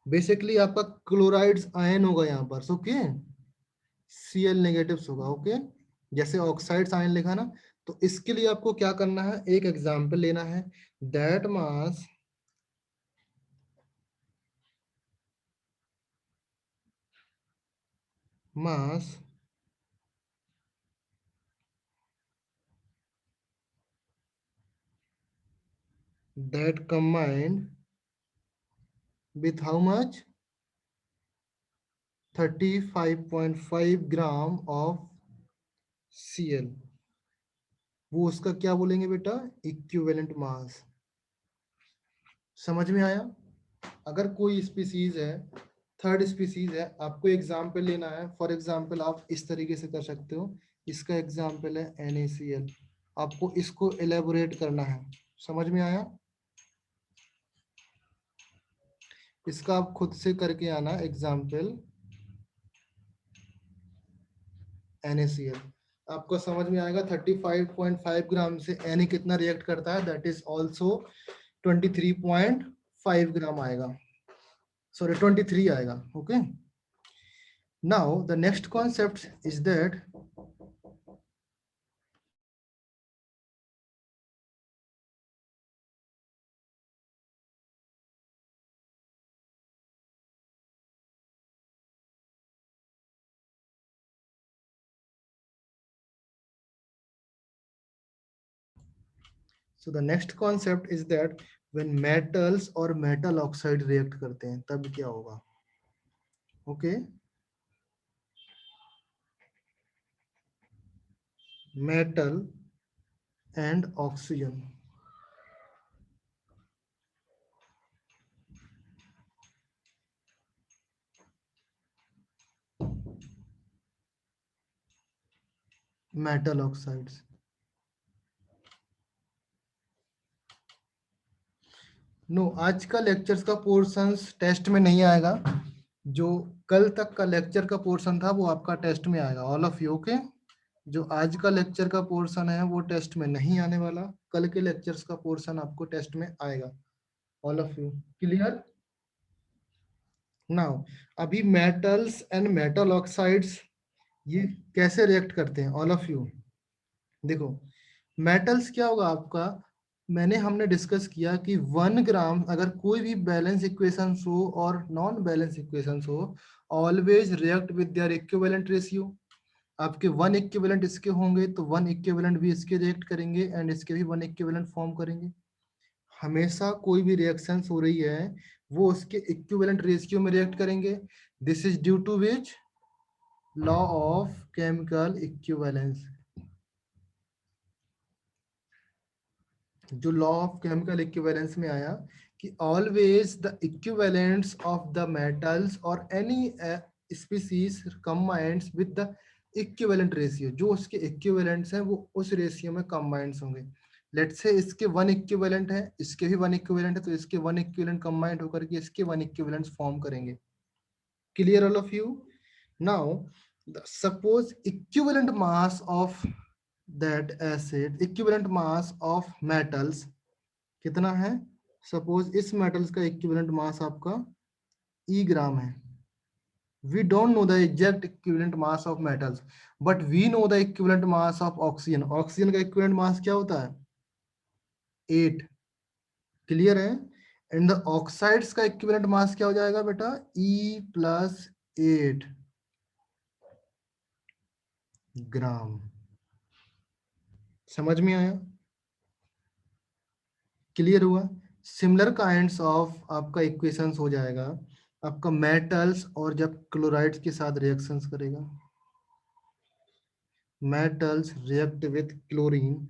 बेसिकली आपका क्लोराइड्स आयन होगा यहाँ पर, ओके, Cl नेगेटिव्स होगा, ओके। जैसे ऑक्साइड्स आयन लिखा ना, तो इसके लिए आपको क्या करना है, एक एग्जाम्पल लेना है, that mass that combined with how much 35.5 gram of Cl, वो उसका क्या बोलेंगे बेटा, इक्विवेलेंट मास। समझ में आया? अगर कोई स्पीसीज है, थर्ड स्पीसीज है, आपको एग्जाम्पल लेना है, फॉर एग्जाम्पल आप इस तरीके से कर सकते हो, इसका एग्जाम्पल है NaCl, आपको इसको एलेबोरेट करना है। समझ में आया? इसका आप खुद से करके आना, एग्जाम्पल NaCl, आपको समझ में आएगा। 35.5 ग्राम से Na कितना रिएक्ट करता है, दैट इज ऑल्सो 23.5 ग्राम आएगा, सॉरी 23 आएगा। Okay, now the next concept is that so the next concept is that when metals और metal oxide react करते हैं तब क्या होगा। Okay, metal and oxygen, metal oxides, no आज का लेक्चर्स का पोर्शंस टेस्ट में नहीं आएगा, जो कल तक का लेक्चर का पोर्शन था वो आपका टेस्ट में आएगा, ऑल ऑफ यू। ओके, जो आज का लेक्चर का पोर्शन है वो टेस्ट में नहीं आने वाला, कल के लेक्चर्स का पोर्शन आपको टेस्ट में आएगा, all of you clear. Now अभी मेटल्स एंड मेटल ऑक्साइड्स ये कैसे रिएक्ट करते हैं, ऑल ऑफ यू देखो। मेटल्स क्या होगा आपका, हमने डिस्कस किया कि 1 ग्राम अगर कोई भी बैलेंस इक्वेशंस हो और नॉन बैलेंस इक्वेशंस हो, always react with their equivalent ratio. आपके 1 इक्विवेलेंट इसके होंगे तो 1 इक्विवेलेंट भी इसके रिएक्ट करेंगे एंड इसके भी 1 इक्विवेलेंट फॉर्म करेंगे। हमेशा कोई भी रिएक्शंस हो रही है वो उसके इक्विवेलेंट रेशियो में रिएक्ट करेंगे। This is due to which law of chemical equivalence. जो लॉ ऑफ केमिकल इक्विवेलेंस में आया कि always the equivalents of the metals और any species combines with the equivalent ratio, जो उसके इक्विवेलेंट्स हैं वो उस रेशियो में कंबाइंड्स होंगे। लेट्स से इसके 1 इक्विवेलेंट है, इसके भी 1 इक्विवेलेंट है, तो इसके 1 इक्विवेलेंट कंबाइंड होकर के इसके 1 इक्विवेलेंट्स फॉर्म करेंगे। Clear all of you? Now suppose equivalent mass of that acid, equivalent mass of metals कितना है, सपोज इस मेटल्स का इक्विवेलेंट मास आपका E ग्राम है। we don't know the exact equivalent mass of metals but we know the equivalent mass of oxygen। Oxygen का equivalent मास क्या होता है, 8। क्लियर है? एंड द ऑक्साइड्स का इक्विवेलेंट मास क्या हो जाएगा बेटा, E+8 ग्राम। समझ में आया? क्लियर हुआ? सिमिलर काइंड्स ऑफ आपका इक्वेशंस हो जाएगा आपका मेटल्स और जब क्लोराइड्स के साथ रिएक्शंस करेगा, metals react with chlorine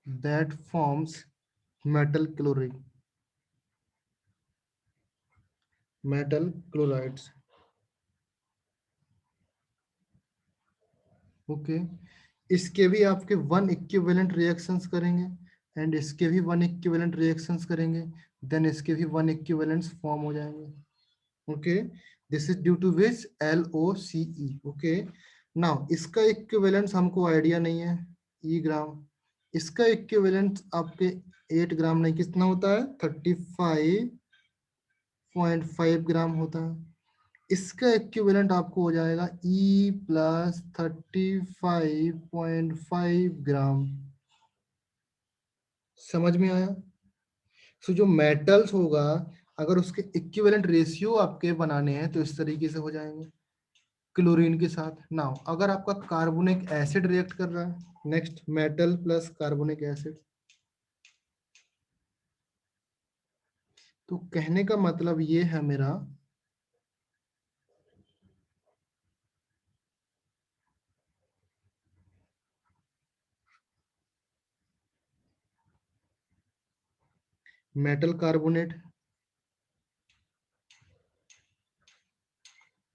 that forms metal chloride, metal chlorides. Okay, इसके भी आपके 1 इक्विवेलेंट रिएक्शंस करेंगे एंड इसके भी 1 इक्विवेलेंट रिएक्शंस करेंगे, देन इसके भी 1 इक्विवेलेंट्स फॉर्म हो जाएंगे। Okay, this is due to which LOCE। Okay, now इसका इक्विवेलेंट्स हमको आइडिया नहीं है, E ग्राम। इसका इक्विवेलेंट आपके 8 ग्राम नहीं, कितना होता है, 35.5 ग्राम होता है। इसका इक्विवेलेंट आपको हो जाएगा E प्लस 35.5 ग्राम। समझ में आया? सो जो मेटल्स होगा, अगर उसके इक्विवेलेंट रेशियो आपके बनाने हैं तो इस तरीके से हो जाएंगे क्लोरीन के साथ। नाउ अगर आपका कार्बोनिक एसिड रिएक्ट कर रहा है, next metal plus carbonic acid, तो कहने का मतलब ये है मेरा, metal carbonate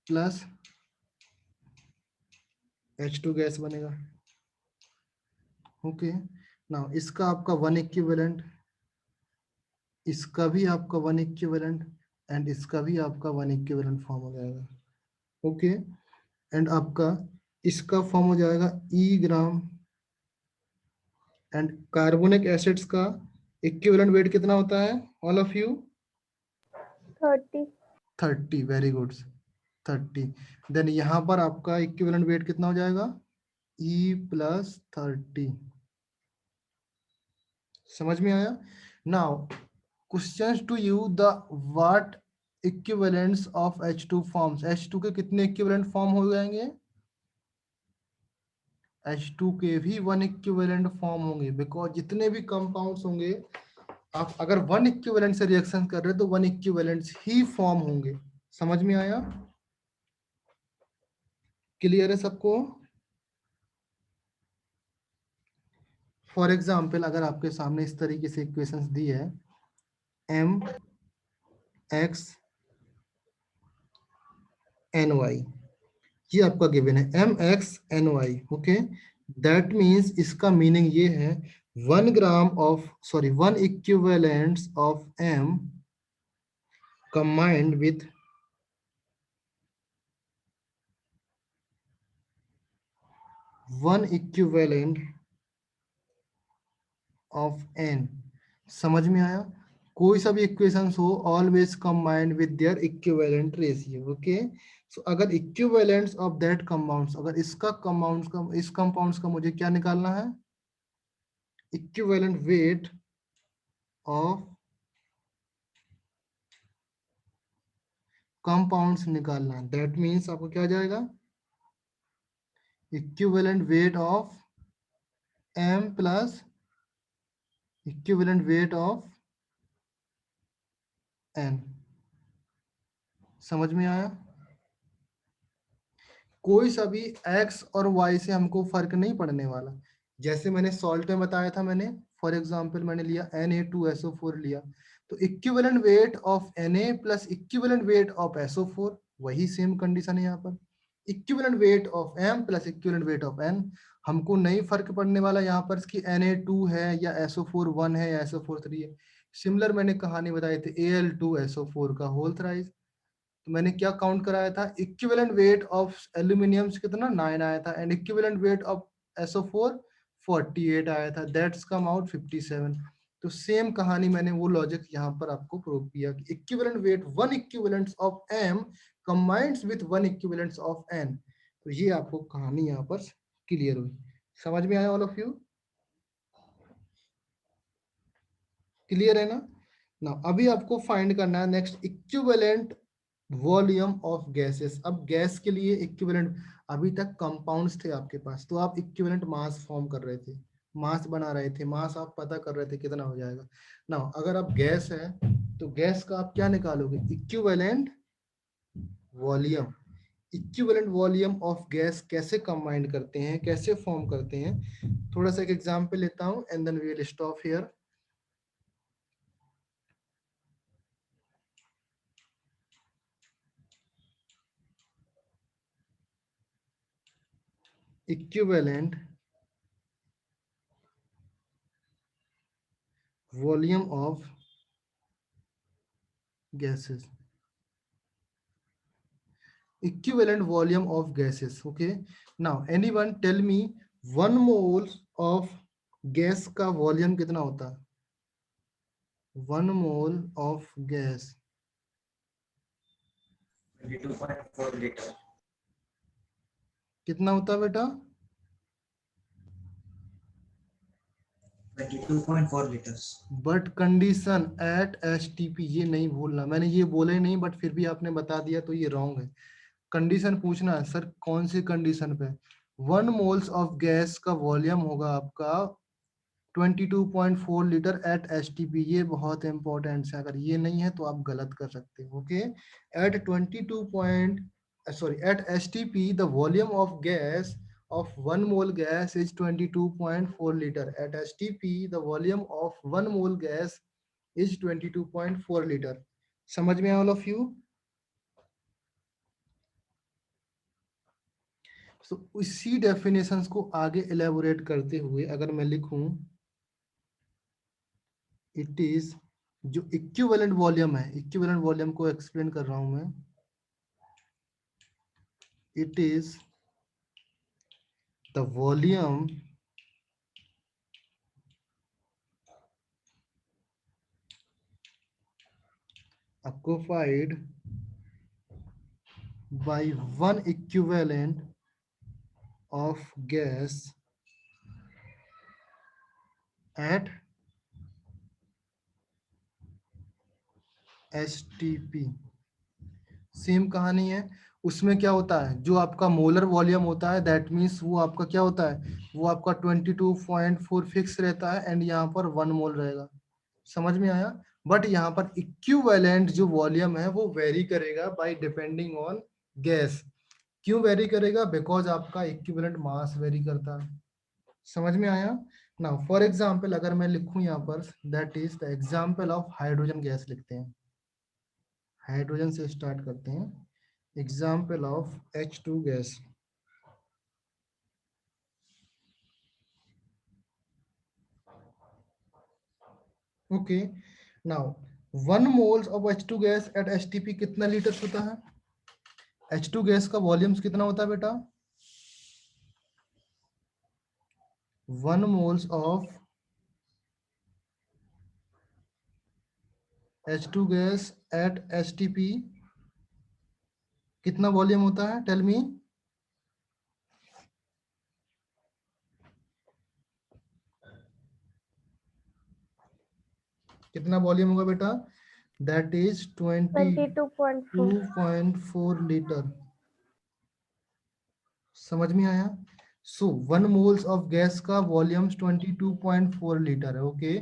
plus H2 gas बनेगा। ओके, नाउ इसका आपका वन इक्विवेलेंट, इसका भी आपका वन इक्विवेलेंट, एंड इसका भी आपका वन इक्विवेलेंट फॉर्म हो जाएगा। ओके, एंड आपका इसका फॉर्म हो जाएगा E gram, and carbonic acids का इक्विवेलेंट वेट कितना होता है all of you? 30. 30, very good, 30। देन यहाँ पर आपका इक्विवेलेंट वेट कितना हो जाएगा? E plus 30। समझ में आया? Now questions to you, the what equivalents of H2 forms, H2 के कितने इक्विवेलेंट फॉर्म हो जाएंगे? H2 के भी वन इक्विवेलेंट फॉर्म होंगे, बिकॉज जितने भी कंपाउंड्स होंगे, आप अगर वन इक्विवेलेंट से रिएक्शन कर रहे हो तो वन इक्विवेलेंट्स ही फॉर्म होंगे। समझ में आया? क्लियर है सबको? फॉर एग्जाम्पल अगर आपके सामने इस तरीके से इक्वेशंस दी है, MXNY, ये आपका गिवन है MXNY। ओके, दैट मीन्स इसका मीनिंग ये है 1 gram of, sorry 1 equivalents of M combined with 1 equivalent of N। समझ में आया? कोई सा भी इक्वेशंस हो, always combined with their equivalent ratio. Okay, so अगर इक्विवेलेंट्स ऑफ दैट कंपाउंड्स, अगर इसका कंपाउंड्स का, इस कंपाउंड्स का मुझे क्या निकालना है? इक्विवेलेंट वेट ऑफ कंपाउंड्स निकालना है। दैट मीन्स आपको क्या आ जाएगा? Equivalent weight of M plus equivalent weight of N। समझ में आया? कोई सा भी x और y से हमको फर्क नहीं पड़ने वाला। जैसे मैंने सॉल्ट में बताया था, मैंने फॉर एग्जांपल मैंने लिया Na2SO4 लिया, तो equivalent weight of Na plus equivalent weight of SO4, वही सेम कंडीशन है यहाँ पर। Equivalent weight of M plus equivalent weight of N, हमको नहीं फर्क पड़ने वाला यहाँ पर कि Na2 है या SO4 1 है या SO4 3 है। सिमिलर मैंने कहानी बताई थी Al2SO4 का होल थ्राइस, तो मैंने क्या काउंट कराया था? इक्विवेलेंट वेट ऑफ एल्यूमिनियम कितना 9 आया था, and equivalent weight of SO4 48 आया था, दैट्स कम आउट 57। तो सेम कहानी मैंने वो लॉजिक यहाँ पर आपको प्रूव किया कि equivalent weight one equivalents of M combines with one equivalents of N। तो ये आपको कहानी यहाँ पर क्लियर हुई। समझ में आया ऑल ऑफ यू? क्लियर है ना अभी आपको फाइंड करना है next equivalent volume of gases. अब गैस के लिए इक्विवेलेंट, अभी तक कंपाउंड्स थे आपके पास, तो आप इक्विवेलेंट मास फॉर्म कर रहे थे, मास बना रहे थे, मास आप पता कर रहे थे कितना हो जाएगा। ना अगर आप गैस है तो गैस का आप क्या निकालोगे? Equivalent volume. Equivalent volume of gas कैसे कंबाइन करते हैं, कैसे फॉर्म करते हैं, थोड़ा सा एक एग्जांपल लेता हूं and then we will stop here. Equivalent volume of gases, equivalent volume of gases। okay, now anyone tell me 1 mole of gas का वॉल्यूम कितना होता है? 1 mole of gas 22.4 liter. कितना होता है बेटा? 22.4 liters. But condition at STP, ये नहीं भूलना, मैंने ये बोला ही नहीं बट फिर भी आपने बता दिया तो ये रॉन्ग है। कंडीशन पूछना है सर, कौन सी कंडीशन पे? 1 मोल्स ऑफ गैस का वॉल्यूम होगा आपका 22.4 लीटर एट एसटीपी। ये बहुत इंपॉर्टेंट है, अगर ये नहीं है तो आप गलत कर सकते हो। Okay, at 22 point sorry at STP the volume of gas of 1 mole gas is 22.4 liter. At STP, the volume of 1 mole gas is 22.4 liter. समझ में all of you? So इसी डेफिनेशंस को आगे एलेबोरेट करते हुए अगर मैं लिखूं, इट इज जो इक्विवेलेंट वॉल्यूम है, इक्विवेलेंट वॉल्यूम को एक्सप्लेन कर रहा हूं मैं, it is the volume occupied by one equivalent of gas at STP। Same कहानी है, उसमें क्या होता है, जो आपका मोलर वॉल्यूम होता है दैट मीन्स वो आपका क्या होता है, वो आपका 22.4 फिक्स रहता है एंड यहाँ पर 1 मोल रहेगा। समझ में आया? बट यहाँ पर इक्विवेलेंट जो वॉल्यूम है वो वेरी करेगा बाय डिपेंडिंग ऑन गैस। क्यों वेरी करेगा? बिकॉज आपका इक्विवेलेंट मास वेरी करता है। समझ में आया? नाउ फॉर एग्जांपल अगर मैं लिखूं यहाँ पर, that is the example of hydrogen gas लिखते हैं, हाइड्रोजन से स्टार्ट करते हैं, example of H2 gas. Okay, now 1 moles of H2 gas at STP कितना लीटर होता है? H2 गैस का वॉल्यूम्स कितना होता है बेटा? 1 moles of H2 gas at STP कितना वॉल्यूम होता है? Tell me. कितना वॉल्यूम होगा बेटा? That is 22.4. 22.4 लीटर। समझ में आया? सो 1 मोल्स ऑफ गैस का वॉल्यूम 22.4 लीटर है। ओके,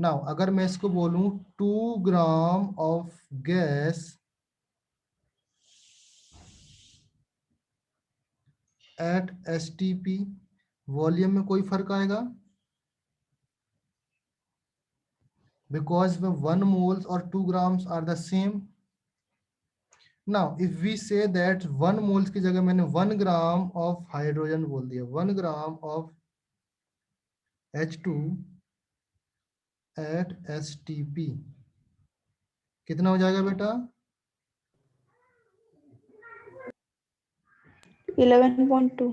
नाउ अगर मैं इसको बोलूं 2 gram of gas at STP, volume में कोई फर्क आएगा? बिकॉज 1 मोल्स और 2 grams are the same. Now if we say that 1 moles की जगह मैंने 1 ग्राम ऑफ हाइड्रोजन बोल दिया, 1 gram of H2 eight STP, कितना हो जाएगा बेटा? 11.2.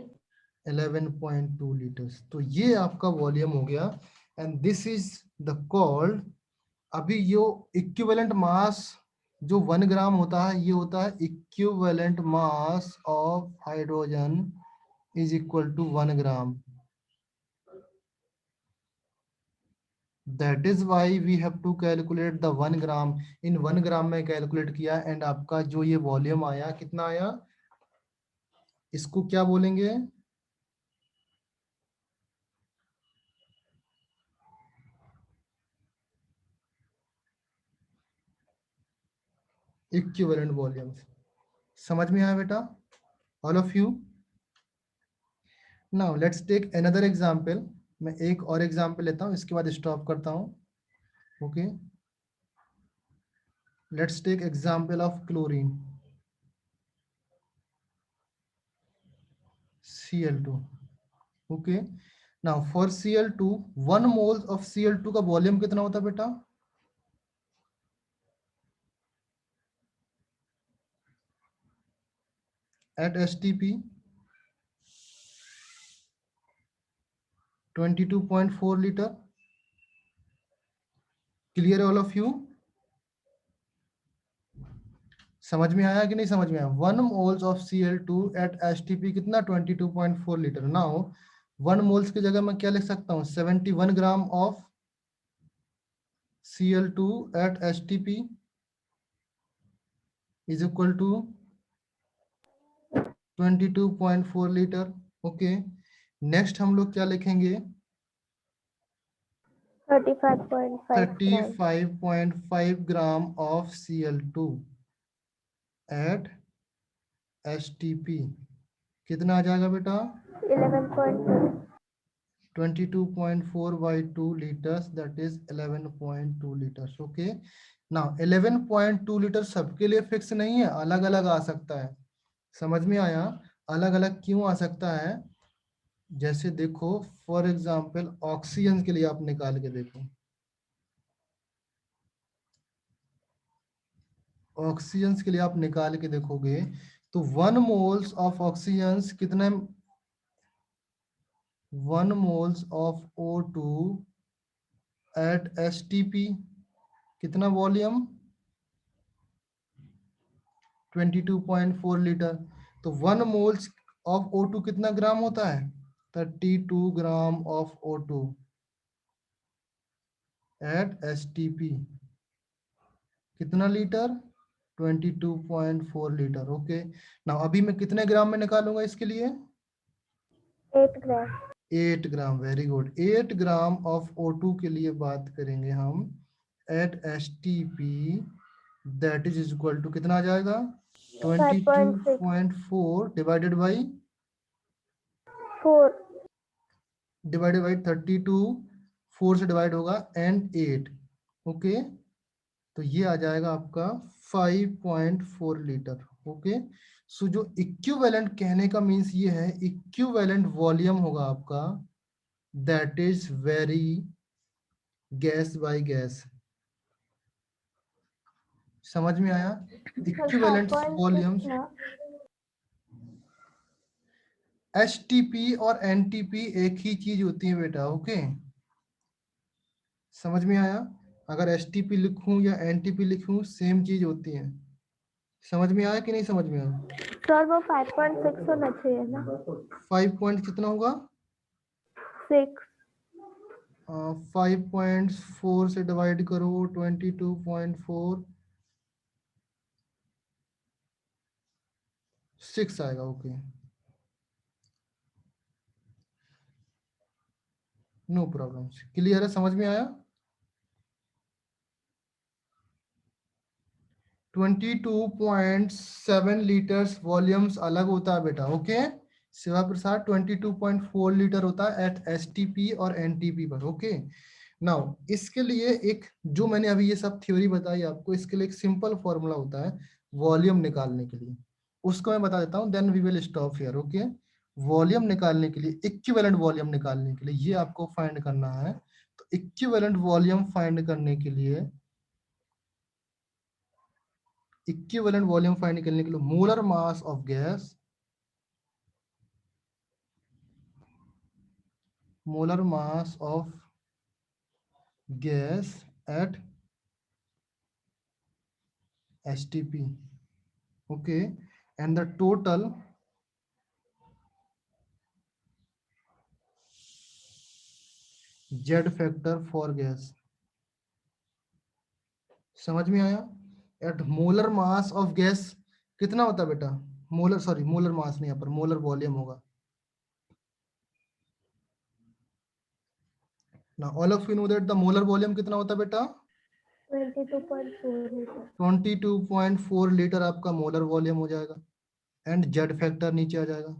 11.2 लीटर्स। तो ये आपका वॉल्यूम हो गया and this is the called, अभी यो इक्विवेलेंट मास जो 1 ग्राम होता है ये होता है equivalent mass of hydrogen is equal to 1 gram. That is why we have to calculate the 1 gram. इन 1 ग्राम में कैलकुलेट किया एंड आपका जो ये वॉल्यूम आया कितना आया, इसको क्या बोलेंगे? Equivalent volumes. समझ में आया बेटा all of you? Now let's take another example. मैं एक और एग्जांपल लेता हूं, इसके बाद स्टॉप करता हूं। Okay, let's take example of chlorine Cl2। Okay, now for Cl2 1 mole of Cl2 का वॉल्यूम कितना होता है बेटा? At STP 22.4 litre. Clear all of you? समझ में आया कि नहीं समझ में आया? 1 moles of Cl2 at STP कितना 22.4 लीटर। नाउ 1 मोल्स की जगह मैं क्या लिख सकता हूँ 71 gram of Cl2 at STP is equal to 22.4 litre. Okay, next हम लोग क्या लिखेंगे 35.5 grams. 35.5 gram of Cl2 at STP कितना आ जाएगा बेटा 11.2. 22.4 by 2 liters, that is 11.2 liters. Okay, now 11.2 litre सबके लिए फिक्स नहीं है, अलग अलग आ सकता है। समझ में आया? अलग अलग क्यों आ सकता है? जैसे देखो फॉर एग्जांपल ऑक्सीजन के लिए आप निकाल के देखो, ऑक्सीजन के लिए आप निकाल के देखोगे तो 1 मोल्स ऑफ ऑक्सीजन कितने 1 moles of O2 at STP कितना वॉल्यूम 22.4 लीटर। तो 1 मोल्स ऑफ O2 कितना ग्राम होता है 32 gram of O2 at STP कितना लीटर 22.4 लीटर। ओके, ना अभी मैं कितने ग्राम में निकालूंगा इसके लिए 8 grams. 8 gram. Very good, 8 gram of O2 के लिए बात करेंगे हम at STP that is equal to कितना आ जाएगा 5.6. 22.4 डिवाइडेड बाई 4. 32 4 से डिवाइड होगा एंड 8। ओके, तो ये आ जाएगा आपका 5.4 लीटर। ओके, सो जो इक्विवेलेंट कहने का मीन्स ये है इक्विवेलेंट वॉल्यूम होगा आपका that is very gas by gas. समझ में आया? इक्विवेलेंट 5.6 वॉल्यूम्स ना. एसटीपी और एनटीपी एक ही चीज होती है बेटा। ओके, समझ में आया? अगर एसटीपी लिखूं या एनटीपी लिखूं सेम चीज होती है। समझ में आया कि नहीं समझ में आया? सर वो 5.6 होना चाहिए ना. 5 पॉइंट कितना होगा 6. 5.4 से डिवाइड करो 22.4 6 आएगा। Okay, no problem. क्लियर है? समझ में आया? 22.7 लीटर्स वॉल्यूम्स अलग होता है बेटा। ओके, शिवा प्रसाद 22.4 लीटर होता है एट एसटीपी और एनटीपी पर। ओके, नाउ इसके लिए एक जो मैंने अभी ये सब थ्योरी बताई आपको, इसके लिए एक सिंपल फॉर्मूला होता है वॉल्यूम निकालने के लिए, उसको मैं बता देता हूँ then we will stop here. Okay, volume निकालने के लिए इक्विवेलेंट वॉल्यूम निकालने के लिए ये आपको फाइंड करना है। तो इक्विवेलेंट वॉल्यूम फाइंड करने के लिए इक्विवेलेंट वॉल्यूम फाइंड करने के लिए molar mass of gas molar mass of gas at STP. Okay, and the total Z factor for gas. समझ में आया? At molar mass of gas कितना होता है बेटा मोलर सॉरी मोलर मास नहीं, यहाँ पर मोलर वॉल्यूम होगा ना। All of you know that the molar volume कितना होता है बेटा 22.4 liter. 22.4 लीटर आपका मोलर वॉल्यूम हो जाएगा एंड जेड फैक्टर नीचे आ जाएगा।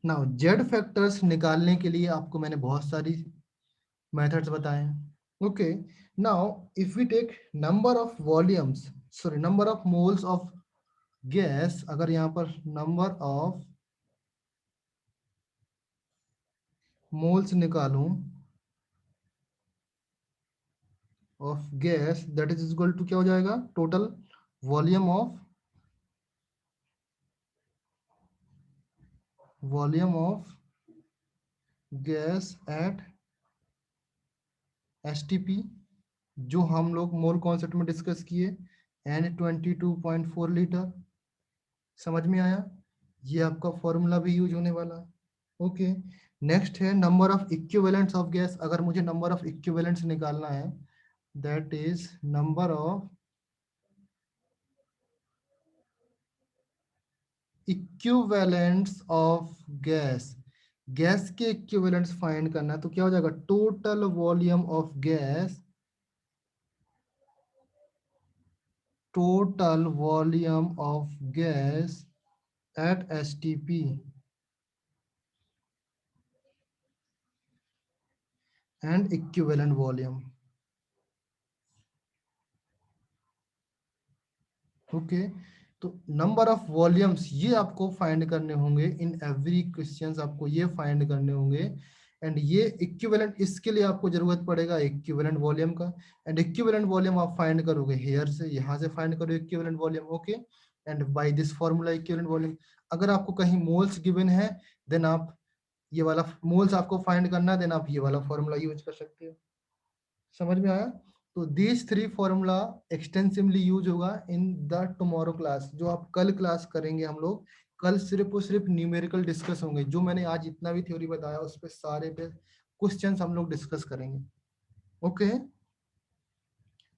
नाउ जेड फैक्टर्स निकालने के लिए आपको मैंने बहुत सारी मेथड्स बताए हैं। Okay, now if we take number of volumes sorry number of moles of gas, अगर यहाँ पर नंबर ऑफ मोल्स निकालूं of gas that is equal to क्या हो जाएगा total volume of gas at STP जो हम लोग मोल कॉन्सेप्ट में डिस्कस किए एंड 22.4 लीटर। समझ में आया? ये आपका फॉर्मूला भी यूज होने वाला है। ओके, नेक्स्ट है number of equivalents of gas. अगर मुझे नंबर ऑफ इक्विवेलेंट्स निकालना है, that is number of equivalents of gas. Gas के इक्विवेलेंट्स फाइंड करना है, तो क्या हो जाएगा? Total volume of gas, total volume of gas at STP and equivalent volume. Okay, तो नंबर ऑफ वॉल्यूम्स ये आपको फाइंड करने होंगे इन एवरी क्वेश्चंस, आपको ये फाइंड करने होंगे। एंड ये इक्विवेलेंट, इसके लिए आपको जरूरत पड़ेगा इक्विवेलेंट वॉल्यूम का। एंड इक्विवेलेंट वॉल्यूम आप फाइंड करोगे हेयर से, यहाँ से फाइंड करो equivalent volume. Okay, and by this formula equivalent volume. अगर आपको कहीं मोल्स गिवन है, देन आप ये वाला मोल्स आपको फाइंड करना है, देन आप ये वाला फॉर्मूला यूज कर सकते हो। समझ में आया? तो this three formula extensively use होगा इन द टुमारो क्लास, जो आप कल क्लास करेंगे हम लोग। कल सिर्फ और सिर्फ न्यूमेरिकल डिस्कस होंगे, जो मैंने आज इतना भी थ्योरी बताया उस पे सारे पे क्वेश्चंस हम लोग डिस्कस करेंगे। ओके,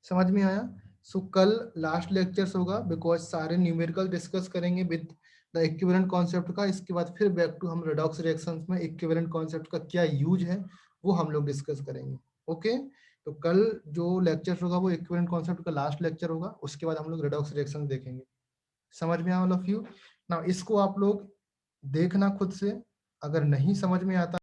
समझ में आया? सो कल लास्ट लेक्चर्स होगा, बिकॉज सारे न्यूमेरिकल डिस्कस करेंगे विद द इक्विवेलेंट कॉन्सेप्ट का। इसके बाद फिर बैक टू हम रेडॉक्स रिएक्शंस में इक्विवेलेंट कॉन्सेप्ट का क्या यूज है वो हम लोग डिस्कस करेंगे। ओके, तो कल जो लेक्चर होगा वो इक्विवेलेंट कॉन्सेप्ट का लास्ट लेक्चर होगा, उसके बाद हम लोग रेडॉक्स रिएक्शन देखेंगे। समझ में आया ऑल ऑफ यू? नाउ इसको आप लोग देखना खुद से, अगर नहीं समझ में आता